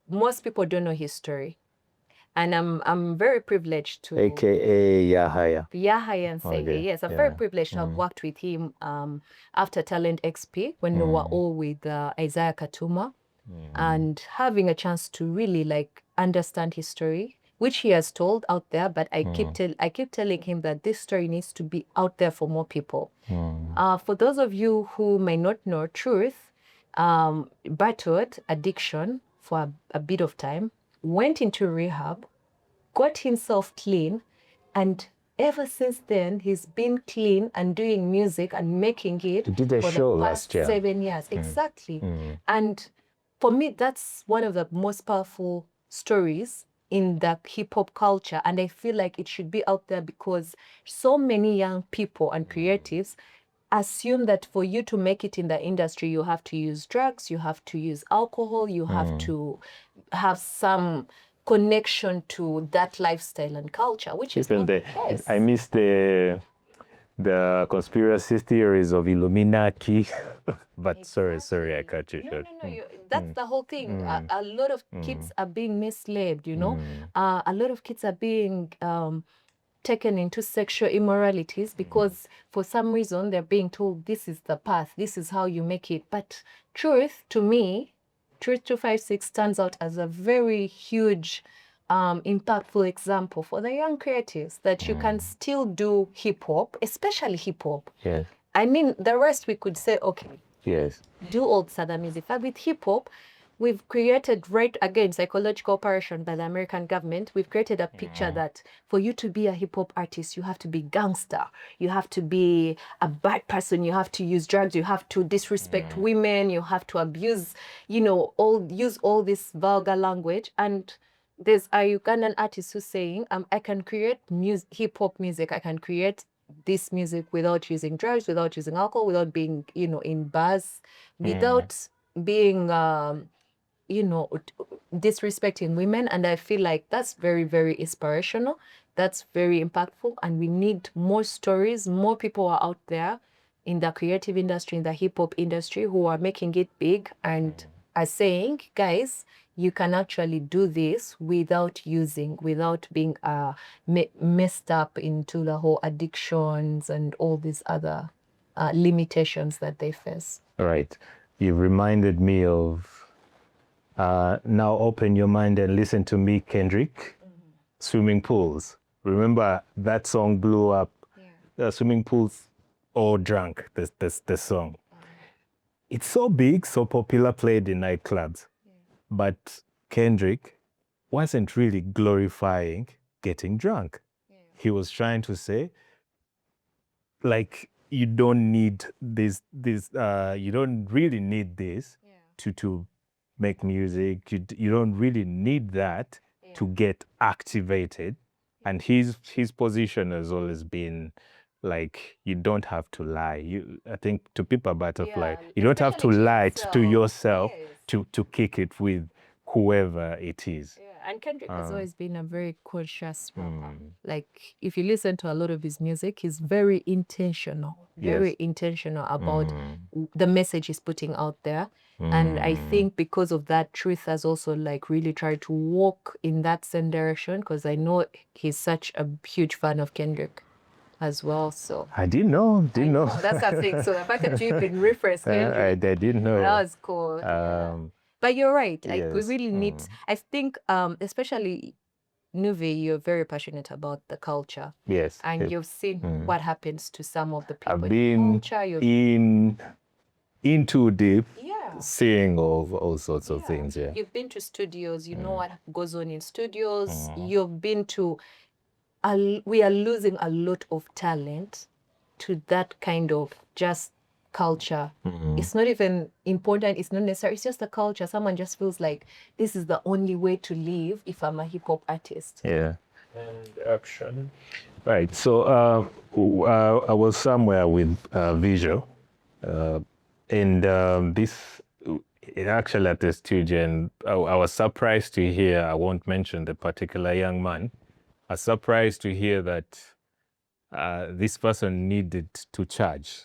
most people don't know his story. And I'm very privileged to... AKA Yahaya. Yahaya and Say. Okay. Yes, I'm very privileged to have worked with him after Talent XP when we were all with Isaiah Katuma. And having a chance to really like understand his story, which he has told out there, but I keep telling him that this story needs to be out there for more people. For those of you who may not know, Truth battled addiction for a bit of time, went into rehab, got himself clean, and ever since then, he's been clean and doing music and making it. He did a for show the past last year. 7 years. Exactly. And for me, that's one of the most powerful stories in the hip hop culture. And I feel like it should be out there because so many young people and creatives assume that for you to make it in the industry, you have to use drugs, you have to use alcohol, you have to have some connection to that lifestyle and culture, which is not the case. I miss the conspiracy theories of Illuminati. But sorry, I cut you short. No. That's the whole thing. A lot of kids are being misled, you know. A lot of kids are being taken into sexual immoralities because for some reason they're being told this is the path, this is how you make it. But Truth, to me, Truth 256 stands out as a very huge, impactful example for the young creatives that you can still do hip hop, especially hip hop. Yes. I mean, the rest we could say, okay, Yes. do old Southern music. But with hip hop, we've created, right again, psychological operation by the American government. We've created a picture that for you to be a hip hop artist, you have to be gangster, you have to be a bad person, you have to use drugs, you have to disrespect women, you have to abuse, use all this vulgar language. And there's a Ugandan artist who's saying, I can create hip hop music, I can create this music without using drugs, without using alcohol, without being, in bars, without being disrespecting women. And I feel like that's very, very inspirational. That's very impactful. And we need more stories. More people are out there in the creative industry, in the hip hop industry, who are making it big and are saying, guys, you can actually do this without being messed up into the whole addictions and all these other limitations that they face. Right. You reminded me of Now Open Your Mind and Listen to Me, Kendrick. Swimming pools. Remember that song blew up. Swimming pools or drunk, the song. It's so big, so popular, played in nightclubs. But Kendrick wasn't really glorifying getting drunk. He was trying to say, like, you don't need this, you don't really need this to make music. You don't really need that to get activated. And his position has always been like, you don't have to lie. I think to Pippa Butterfly, you don't have to lie to yourself to kick it with whoever it is. And Kendrick has always been a very conscious rapper. Like, if you listen to a lot of his music, he's very intentional, about the message he's putting out there. And I think because of that, Truth has also like really tried to walk in that same direction, because I know he's such a huge fan of Kendrick as well. So I didn't know. That's the thing. So the fact that you've been referenced, I didn't know. That was cool. But you're right. Like, we really need, I think, especially Nuvey, you're very passionate about the culture. Yes. And you've seen what happens to some of the people I've been in too deep, seeing all sorts of things. You've been to studios, you know what goes on in studios. You've been to, we are losing a lot of talent to that kind of just culture. It's not even important, it's not necessary, it's just the culture. Someone just feels like this is the only way to live if I'm a hip hop artist. And action. Right. So I was somewhere with visual, and this actually at the studio, and I was surprised to hear, I won't mention the particular young man, I was surprised to hear that this person needed to charge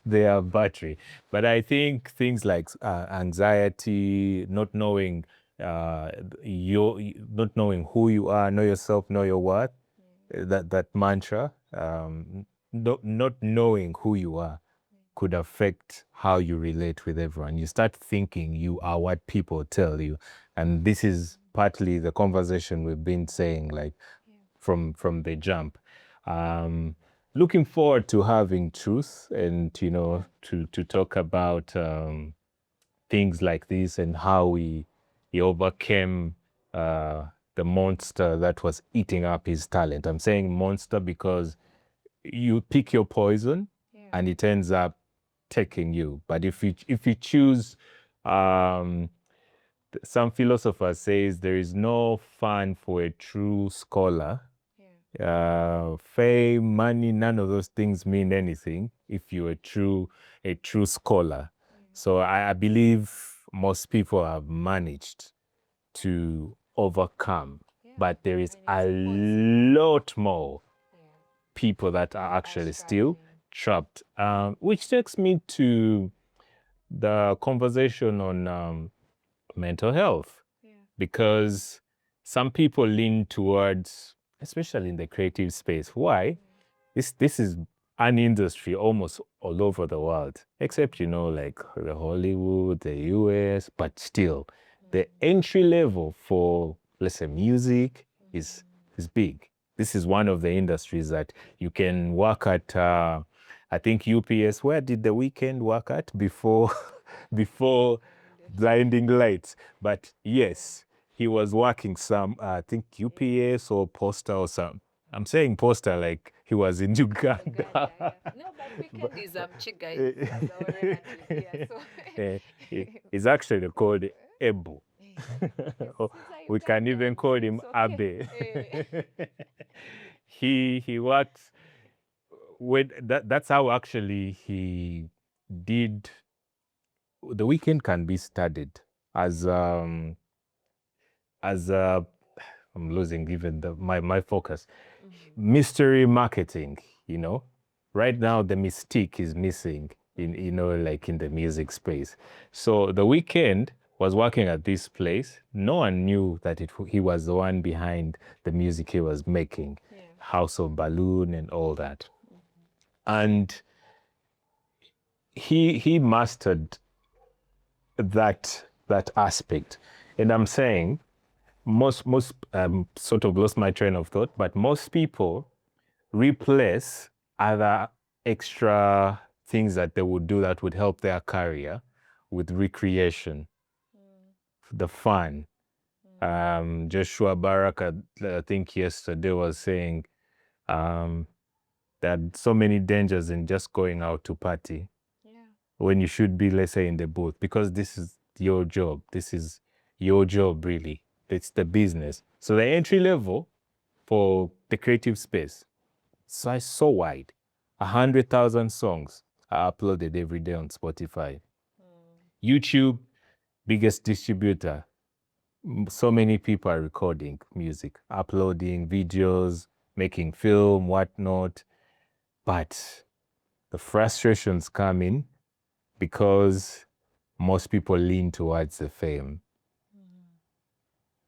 their battery. But I think things like anxiety, not knowing not knowing who you are, know yourself, know your worth, that mantra, not knowing who you are could affect how you relate with everyone. You start thinking you are what people tell you. And this is partly the conversation we've been saying, like from the jump. Looking forward to having Truth and, to talk about things like this and how he overcame the monster that was eating up his talent. I'm saying monster because you pick your poison and it ends up taking you. But if you choose, some philosopher says there is no fun for a true scholar. Fame, money, none of those things mean anything if you're a true scholar. So I believe most people have managed to overcome, but there is a lot more people that are actually still trapped, which takes me to the conversation on mental health, because some people lean towards, especially in the creative space. Why? This is an industry almost all over the world, except, like the Hollywood, the US, but still, the entry level for, let's say, music is big. This is one of the industries that you can work at, I think UPS, where did The Weeknd work at before Blinding Lights? But yes, he was working some, I think UPS or Posta or something. I'm saying Posta like he was in Uganda. No, but Weeknd is Chiga. He's actually called Ebu. We can even call him Abe. He worked with that's how actually he did. The Weeknd can be studied as I'm losing even my focus. Mystery marketing, right now the mystique is missing like in the music space. So The Weeknd was working at this place. No one knew that he was the one behind the music he was making, House of Balloon and all that. And he mastered that aspect. And I'm saying most sort of lost my train of thought, but most people replace other extra things that they would do that would help their career with recreation, the fun. Joshua Baraka, I think yesterday, was saying there are so many dangers in just going out to party when you should be, let's say, in the booth, because this is your job. This is your job, really. It's the business. So the entry level for the creative space, so it's so wide. 100,000 songs are uploaded every day on Spotify. YouTube, biggest distributor. So many people are recording music, uploading videos, making film, whatnot. But the frustrations come in because most people lean towards the fame,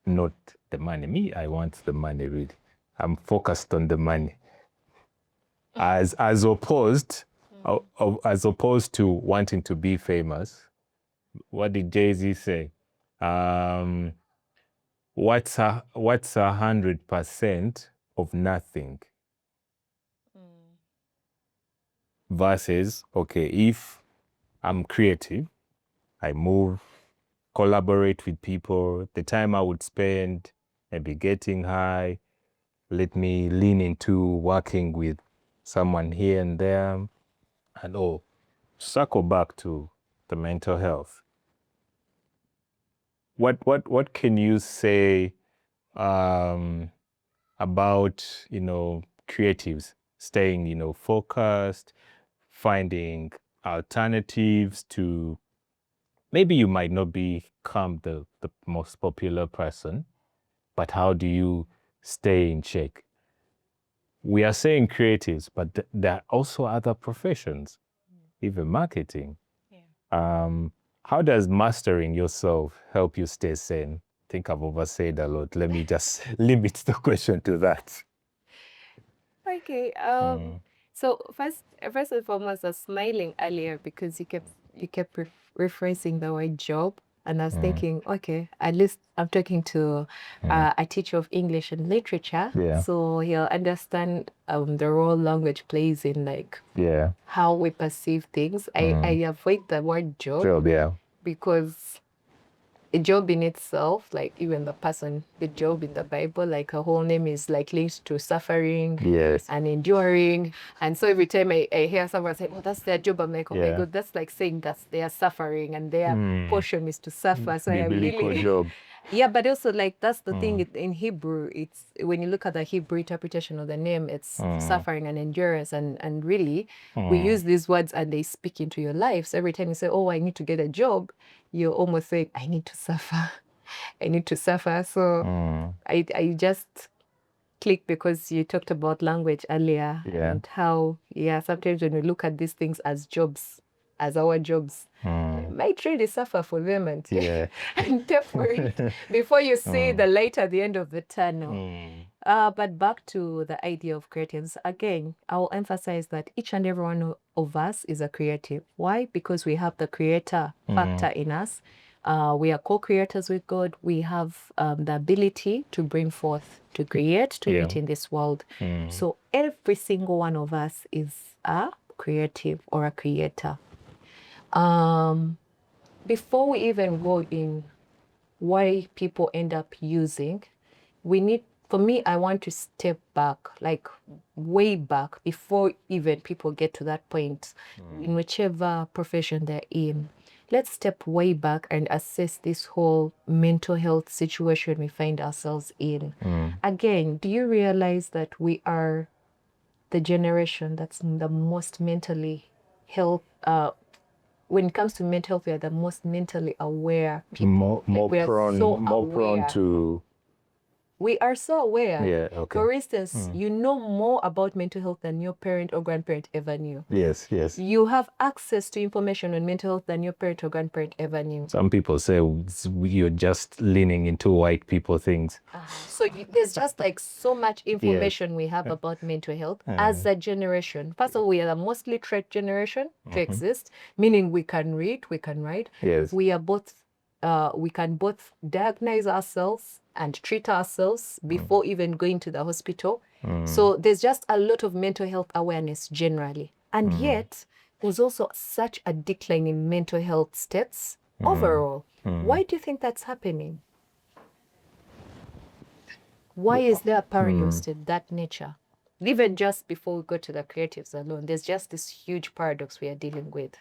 not the money. Me, I want the money, really. I'm focused on the money. As opposed to wanting to be famous. What did Jay-Z say? What's 100% of nothing? Versus, okay, if I'm creative, I move, collaborate with people, the time I would spend maybe getting high, let me lean into working with someone here and there, and circle back to the mental health. What can you say about creatives staying focused, finding alternatives to, maybe you might not become the most popular person, but how do you stay in check? We are saying creatives, but there are also other professions, even marketing. How does mastering yourself help you stay sane? I think I've oversaid a lot. Let me just limit the question to that. Okay. So first and foremost, I was smiling earlier because you kept referencing the word job, and I was thinking, okay, at least I'm talking to a teacher of English and literature, so he'll understand the role language plays in how we perceive things. I avoid the word job, because a job in itself, like even the job in the Bible, like her whole name is like linked to suffering and enduring. And so every time I hear someone say, oh, that's their job, I'm like, oh my God, that's like saying that's their suffering and their portion is to suffer. So I really job. Yeah, but also like that's the thing in Hebrew, it's when you look at the Hebrew interpretation of the name, it's suffering and endurance, and really we use these words and they speak into your life. So every time you say, oh, I need to get a job, you're almost saying, I need to suffer. I need to suffer. So I just clicked because you talked about language earlier and how sometimes when we look at these things as jobs, as our jobs, might really suffer for them and for it before you see the light at the end of the tunnel. But back to the idea of creatives, again, I'll emphasize that each and every one of us is a creative. Why? Because we have the creator factor in us. We are co-creators with God. We have the ability to bring forth, to create, to create in this world. So every single one of us is a creative or a creator. Before we even go in why people end up using, for me, I want to step back, like way back, before even people get to that point, in whichever profession they're in. Let's step way back and assess this whole mental health situation we find ourselves in. Again, do you realize that we are the generation that's the most mentally when it comes to mental health, we are the most mentally aware people. More We are so prone aware. to. We are so aware. Yeah, okay. For instance, you know more about mental health than your parent or grandparent ever knew. Yes, yes. You have access to information on mental health than your parent or grandparent ever knew. Some people say you're just leaning into white people things. So there's just like so much information we have about mental health as a generation. First of all, we are the most literate generation to exist, meaning we can read, we can write. Yes. We are both, we can both diagnose ourselves and treat ourselves before even going to the hospital. So there's just a lot of mental health awareness generally. And yet, there's also such a decline in mental health states overall. Why do you think that's happening? Why is there a paradox to that nature? Even just before we go to the creatives alone, there's just this huge paradox we are dealing with.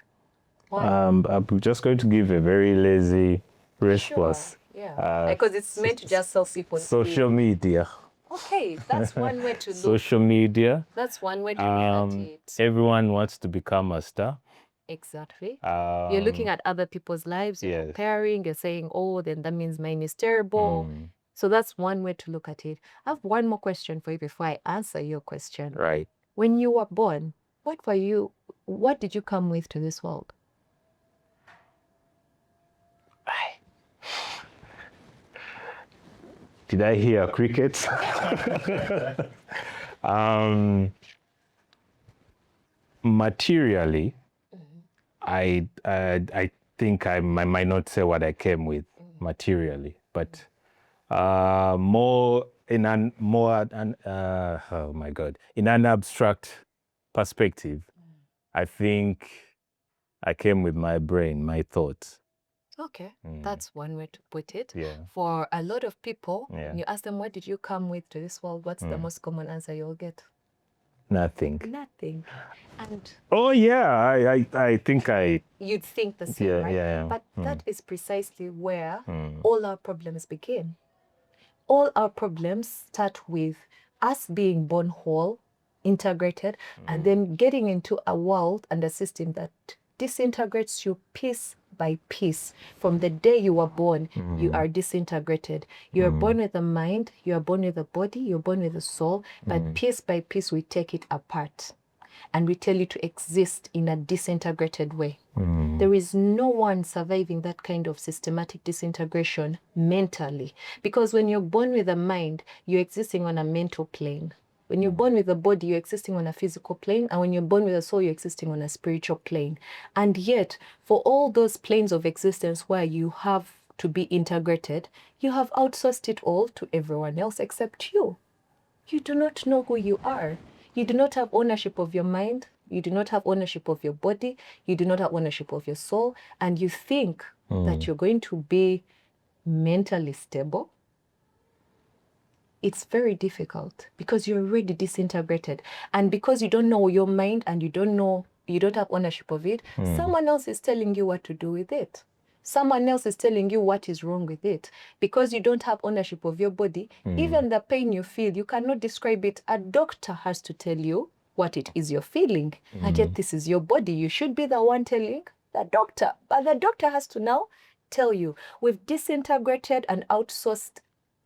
Why? I'm just going to give a very lazy response. Sure. Yeah. Because it's meant to just sell people. Social media. Okay, that's one way to look. Social media. That's one way to look at it. Everyone wants to become a star. Exactly. You're looking at other people's lives, you're comparing, you're saying, oh, then that means mine is terrible. So that's one way to look at it. I have one more question for you before I answer your question. Right. When you were born, what did you come with to this world? Did I hear crickets? Materially, I think I might not say what I came with materially, but more in an in an abstract perspective, I think I came with my brain, my thoughts. Okay, that's one way to put it. Yeah. For a lot of people, when you ask them, what did you come with to this world? What's the most common answer you'll get? Nothing. Nothing. And oh yeah, I think you'd think the same, right? Yeah. But that is precisely where all our problems begin. All our problems start with us being born whole, integrated, and then getting into a world and a system that disintegrates you piece by piece. From the day you were born, you are disintegrated. You are born with a mind, you are born with a body, you're born with a soul, but piece by piece we take it apart. And we tell you to exist in a disintegrated way. There is no one surviving that kind of systematic disintegration mentally. Because when you're born with a mind, you're existing on a mental plane. When you're born with a body, you're existing on a physical plane. And when you're born with a soul, you're existing on a spiritual plane. And yet, for all those planes of existence where you have to be integrated, you have outsourced it all to everyone else except you. You do not know who you are. You do not have ownership of your mind. You do not have ownership of your body. You do not have ownership of your soul. And you think that you're going to be mentally stable. It's very difficult because you're already disintegrated. And because you don't know your mind and you don't have ownership of it, someone else is telling you what to do with it. Someone else is telling you what is wrong with it. Because you don't have ownership of your body, even the pain you feel, you cannot describe it. A doctor has to tell you what it is you're feeling. And yet this is your body. You should be the one telling the doctor. But the doctor has to now tell you. We've disintegrated and outsourced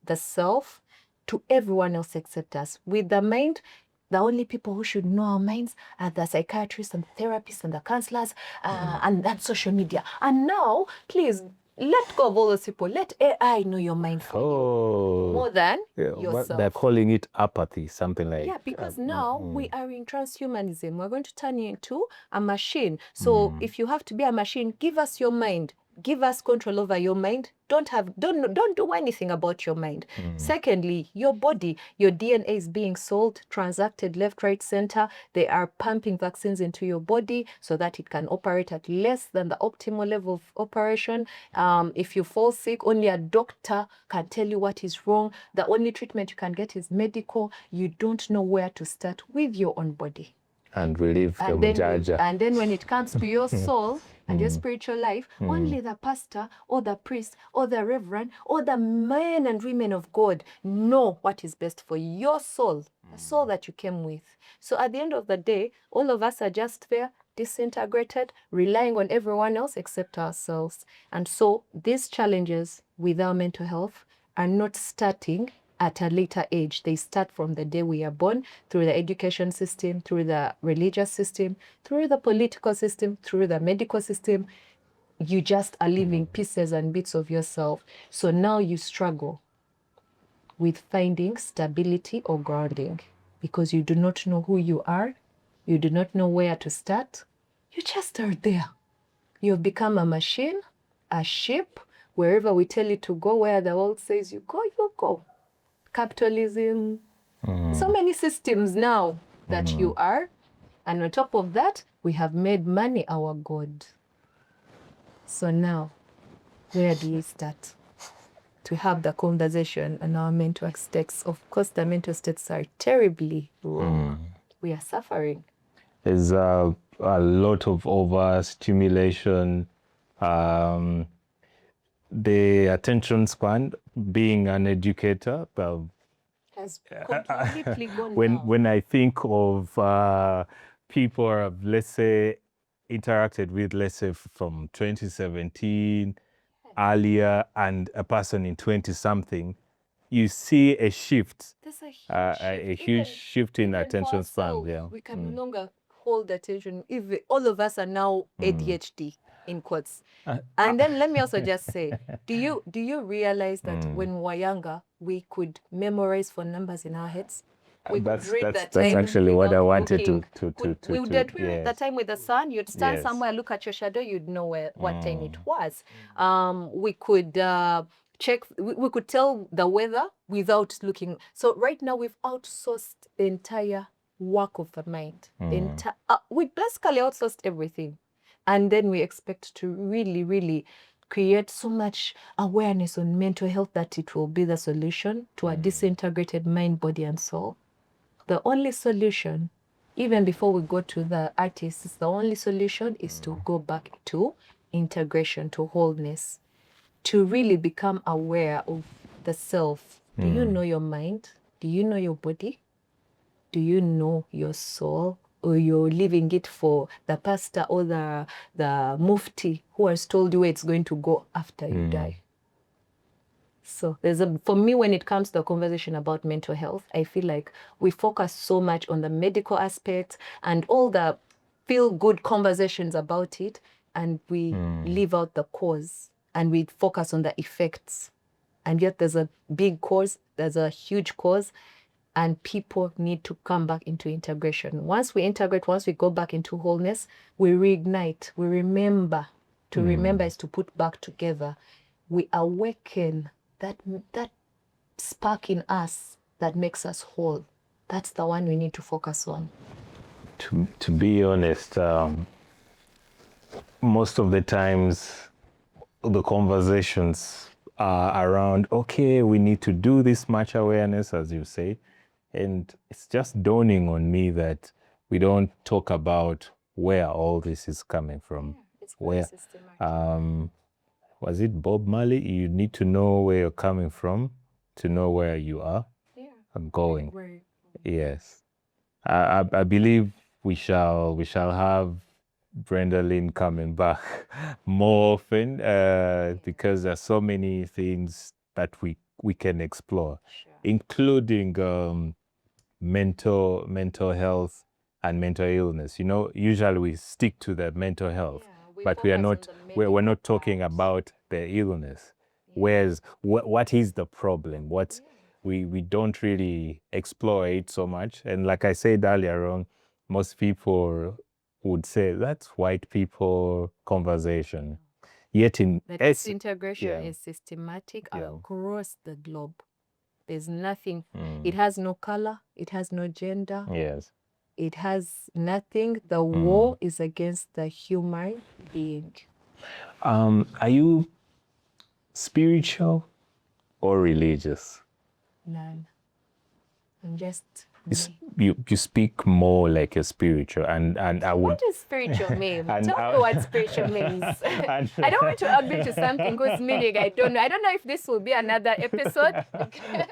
the self to everyone else except us. With the mind, the only people who should know our minds are the psychiatrists and the therapists and the counselors and social media. And now, please, let go of all those people. Let AI know your mind for you more than yourself. They're calling it apathy, something like. Yeah, because now we are in transhumanism. We're going to turn you into a machine. So if you have to be a machine, give us your mind. Give us control over your mind. Don't do anything about your mind. Secondly, your body, your DNA is being sold, transacted left, right, center. They are pumping vaccines into your body so that it can operate at less than the optimal level of operation. If you fall sick, only a doctor can tell you what is wrong. The only treatment you can get is medical. You don't know where to start with your own body. And we leave and then when it comes to your soul and your spiritual life, only the pastor or the priest or the reverend or the men and women of God know what is best for your soul, the soul that you came with. So at the end of the day, all of us are just there disintegrated, relying on everyone else except ourselves. And so these challenges with our mental health are not starting at a later age. They start from the day we are born, through the education system, through the religious system, through the political system, through the medical system. You just are living pieces and bits of yourself. So now you struggle with finding stability or grounding because you do not know who you are. You do not know where to start. You just are there. You've become a machine, a ship. Wherever we tell you to go, where the world says you go. Capitalism, so many systems now that you are. And on top of that, we have made money our God. So now, where do you start to have the conversation on our mental states? Of course, the mental states are terribly wrong. We are suffering. There's a lot of overstimulation. The attention span, being an educator, Has completely gone when down. when I think of people who have, let's say, interacted with, let's say, from 2017 earlier, and a person in 20-something, you see a shift. There's a huge a shift. huge shift in Even for attention span. ourselves, Yeah. we can no longer hold attention. If all of us are now ADHD in quotes. And then let me also just say, do you realize that when we were younger, we could memorize phone numbers in our heads? We could read That's time actually what I without wanted looking. to We would read the yes. time with the sun. You'd stand Yes. somewhere, look at your shadow, you'd know what time it was. We could check. We could tell the weather without looking. So right now we've outsourced the entire work of the mind. We basically outsourced everything. And then we expect to really, really create so much awareness on mental health that it will be the solution to a disintegrated mind, body, and soul. The only solution, even before we go to the artists, the only solution is to go back to integration, to wholeness, to really become aware of the self. Do you know your mind? Do you know your body? Do you know your soul? Or you're leaving it for the pastor or the mufti who has told you where it's going to go after you die? So for me, when it comes to the conversation about mental health, I feel like we focus so much on the medical aspect and all the feel-good conversations about it, and we leave out the cause and we focus on the effects. And yet there's a big cause, there's a huge cause, and people need to come back into integration. Once we integrate, once we go back into wholeness, we reignite, we remember. To remember is to put back together. We awaken that spark in us that makes us whole. That's the one we need to focus on. To be honest, most of the times the conversations are around, okay, we need to do this much awareness, as you say. And it's just dawning on me that we don't talk about where all this is coming from. It's very systematic. Was it Bob Marley? You need to know where you're coming from to know where you are going. Yes. I believe we shall have BRENDALYNN coming back more often because there's so many things that we can explore, including mental health and mental illness. You know, usually we stick to the mental health, but we're not talking about the illness. Whereas what is the problem? We don't really explore it so much. And like I said earlier on, most people would say that's white people conversation. Yet in disintegration is systematic across the globe. There's nothing. It has no color. It has no gender. Yes. It has nothing. The war is against the human being. Are you spiritual or religious? None. I'm just You speak more like a spiritual, and I would. What does spiritual mean? And Tell me what spiritual means. I don't want to agree to something whose meaning I don't know. I don't know if this will be another episode.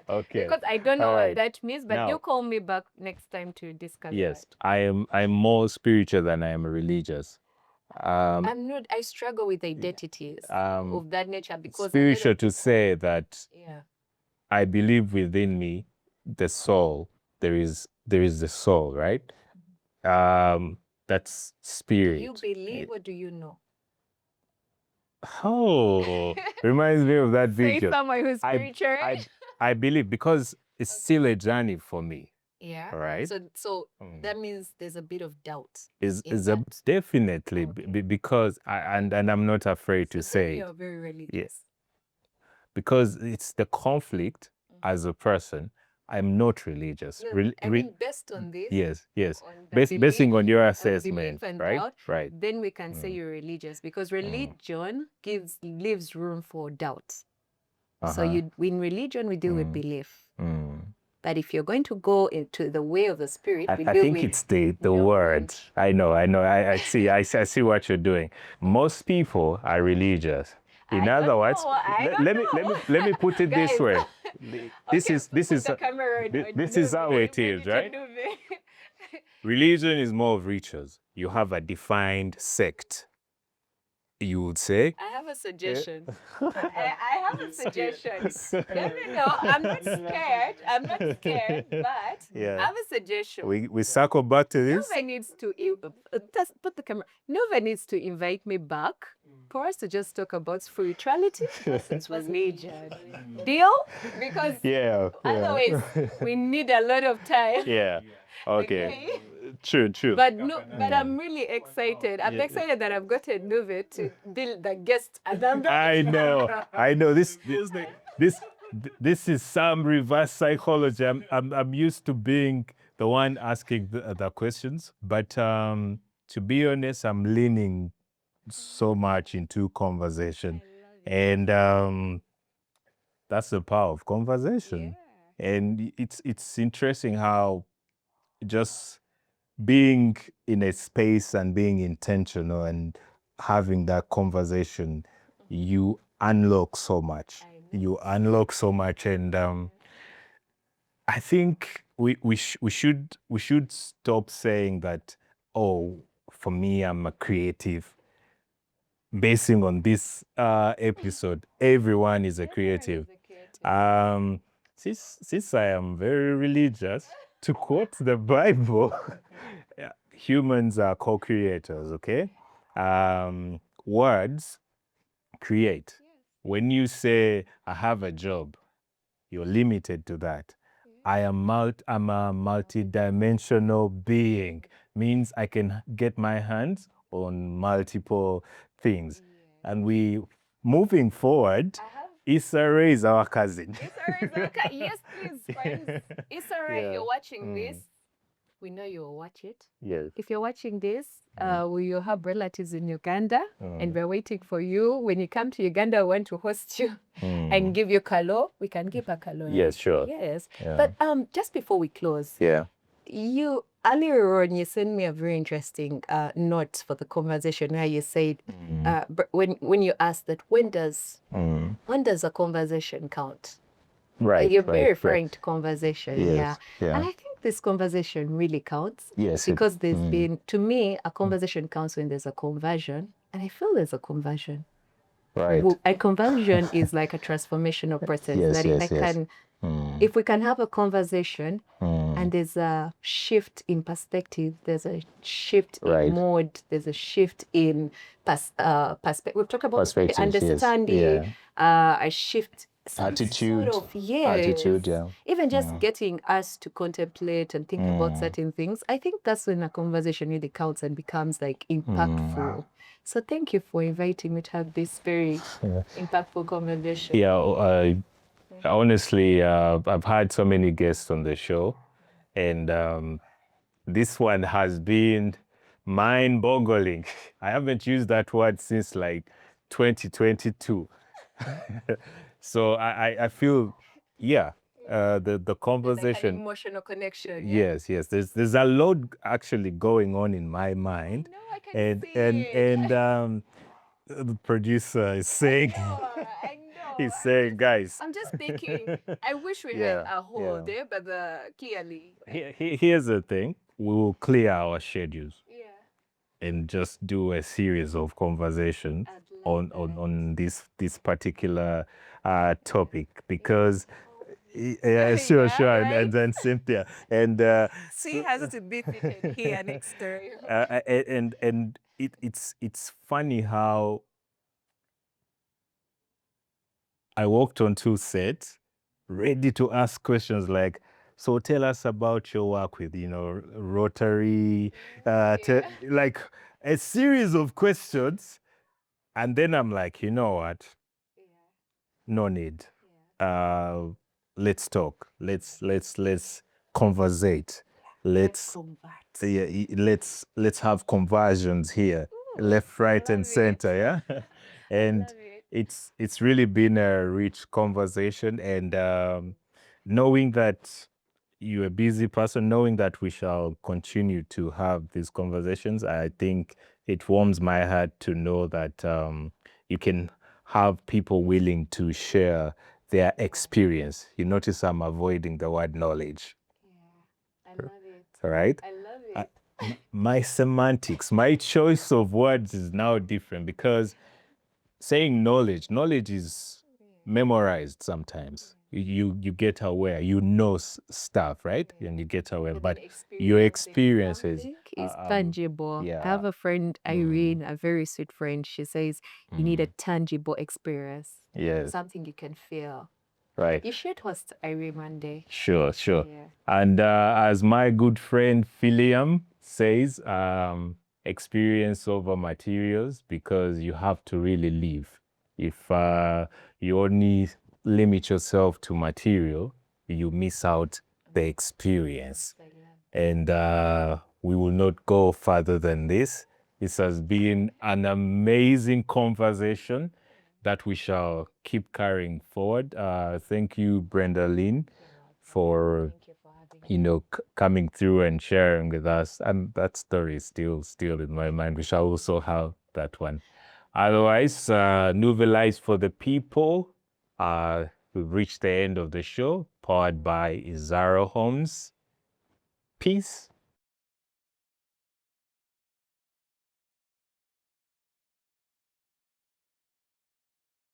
Okay. Because I don't know All what right. that means, but Now- you call me back next time to discuss Yes, that. I'm more spiritual than I am religious. I'm not, I struggle with identities of that nature because Spiritual to say that yeah. I believe within me, the soul. There is the soul, right? That's spirit. Do you believe or do you know? Oh, reminds me of that Say video. someone who's spiritual. I believe because it's still a journey for me. Yeah. All right. So that means there's a bit of doubt. Is in a that. definitely Okay. because and I'm not afraid to say it. You're very religious. Yes. Because it's the conflict as a person. I'm not religious. No, I mean, based on this, Yes. on the Basing on your belief assessment, and right? doubt, Right. then we can say you're religious because religion leaves room for doubt. So in religion we deal with belief. But if you're going to go into the way of the spirit, I think it's the word. I know. I see what you're doing. Most people are religious. In other words, let me put it this way. This is how it is, right? Religion is more of rituals. You have a defined sect, you would say. I have a suggestion. I have a suggestion. No, I'm not scared. But I have a suggestion. We circle back to this. Nova needs to put the camera. Nova needs to invite me back for us to just talk about spirituality versus religion. Deal? Because otherwise we need a lot of time. Yeah. Okay. True. But I'm really excited. I'm excited that I've gotten Nuve to be the guest. I know. This is some reverse psychology. I'm used to being the one asking the questions, but to be honest, I'm leaning so much into conversation, and that's the power of conversation. Yeah. And it's interesting how just being in a space and being intentional and having that conversation, you unlock so much. You unlock so much, and I think we should stop saying that. Oh, for me, I'm a creative. Basing on this episode, everyone is a creative. Since I am very religious, to quote the Bible, humans are co-creators, okay? Words create. When you say, I have a job, you're limited to that. I'm a multi-dimensional being. Means I can get my hands on multiple things. And moving forward, Issa Rae is our cousin. Yes, please, friends. Issa Rae, you're watching this. We know you'll watch it. Yes. If you're watching this, we will have relatives in Uganda, and we're waiting for you. When you come to Uganda, we want to host you and give you kalo. We can give a kalo. Yes, sure. Yes. Yeah. But just before we close, you earlier on you sent me a very interesting note for the conversation where you said when you asked that when does a conversation count? Right. You're referring to conversation. Yes, yeah. And I think this conversation really counts. Yes. Because there's been, to me, a conversation counts when there's a conversion. And I feel there's a conversion. Right. A conversion is like a transformational process. If we can have a conversation and there's a shift in perspective, there's a shift in mode, there's a shift in perspective. We've talked about understanding, a shift. Attitude. Attitude, yeah. Even just getting us to contemplate and think about certain things, I think that's when a conversation really counts and becomes like impactful. So thank you for inviting me to have this very impactful conversation. Yeah, honestly, I've had so many guests on the show, and this one has been mind-boggling. I haven't used that word since like 2022. So I feel, the conversation. Like an emotional connection. Yes, yes. There's a lot actually going on in my mind. No, I can see it. The producer is saying, I know. he's saying, guys. I'm just thinking. I wish we Yeah, had a whole yeah. day, but clearly. Here's the thing: we will clear our schedules Yeah. and just do a series of conversation I'd love on this particular topic because. Yeah, Sure, right? and then Cynthia and She has to be seated here next to you. and it's funny how I walked onto set ready to ask questions like, so tell us about your work with, Rotary, like a series of questions. And then I'm like, you know what? No need. Let's talk. Let's conversate. Let's have conversions here, left, right, and center. Yeah, and it's really been a rich conversation. And knowing that you're a busy person, knowing that we shall continue to have these conversations, I think it warms my heart to know that you can have people willing to share their experience. You notice I'm avoiding the word knowledge. Yeah, I love it. All right? I love it. My semantics, my choice of words is now different because saying knowledge is memorized sometimes. You get aware, stuff, right? And you get aware, but your experiences is tangible. yeah. I have a friend, Irene, a very sweet friend. She says you need a tangible experience. Yes. Something you can feel. Right. You should host Irene one day. Sure. Yeah. And as my good friend Philiam says, experience over materials, because you have to really live. If you only limit yourself to material, you miss out the experience. And we will not go further than this. This has been an amazing conversation that we shall keep carrying forward. Thank you, BRENDALYNN, for coming through and sharing with us. And that story is still in my mind. We shall also have that one. Otherwise, NuveyLive for the people. We've reached the end of the show, powered by Izaro Homes. Peace.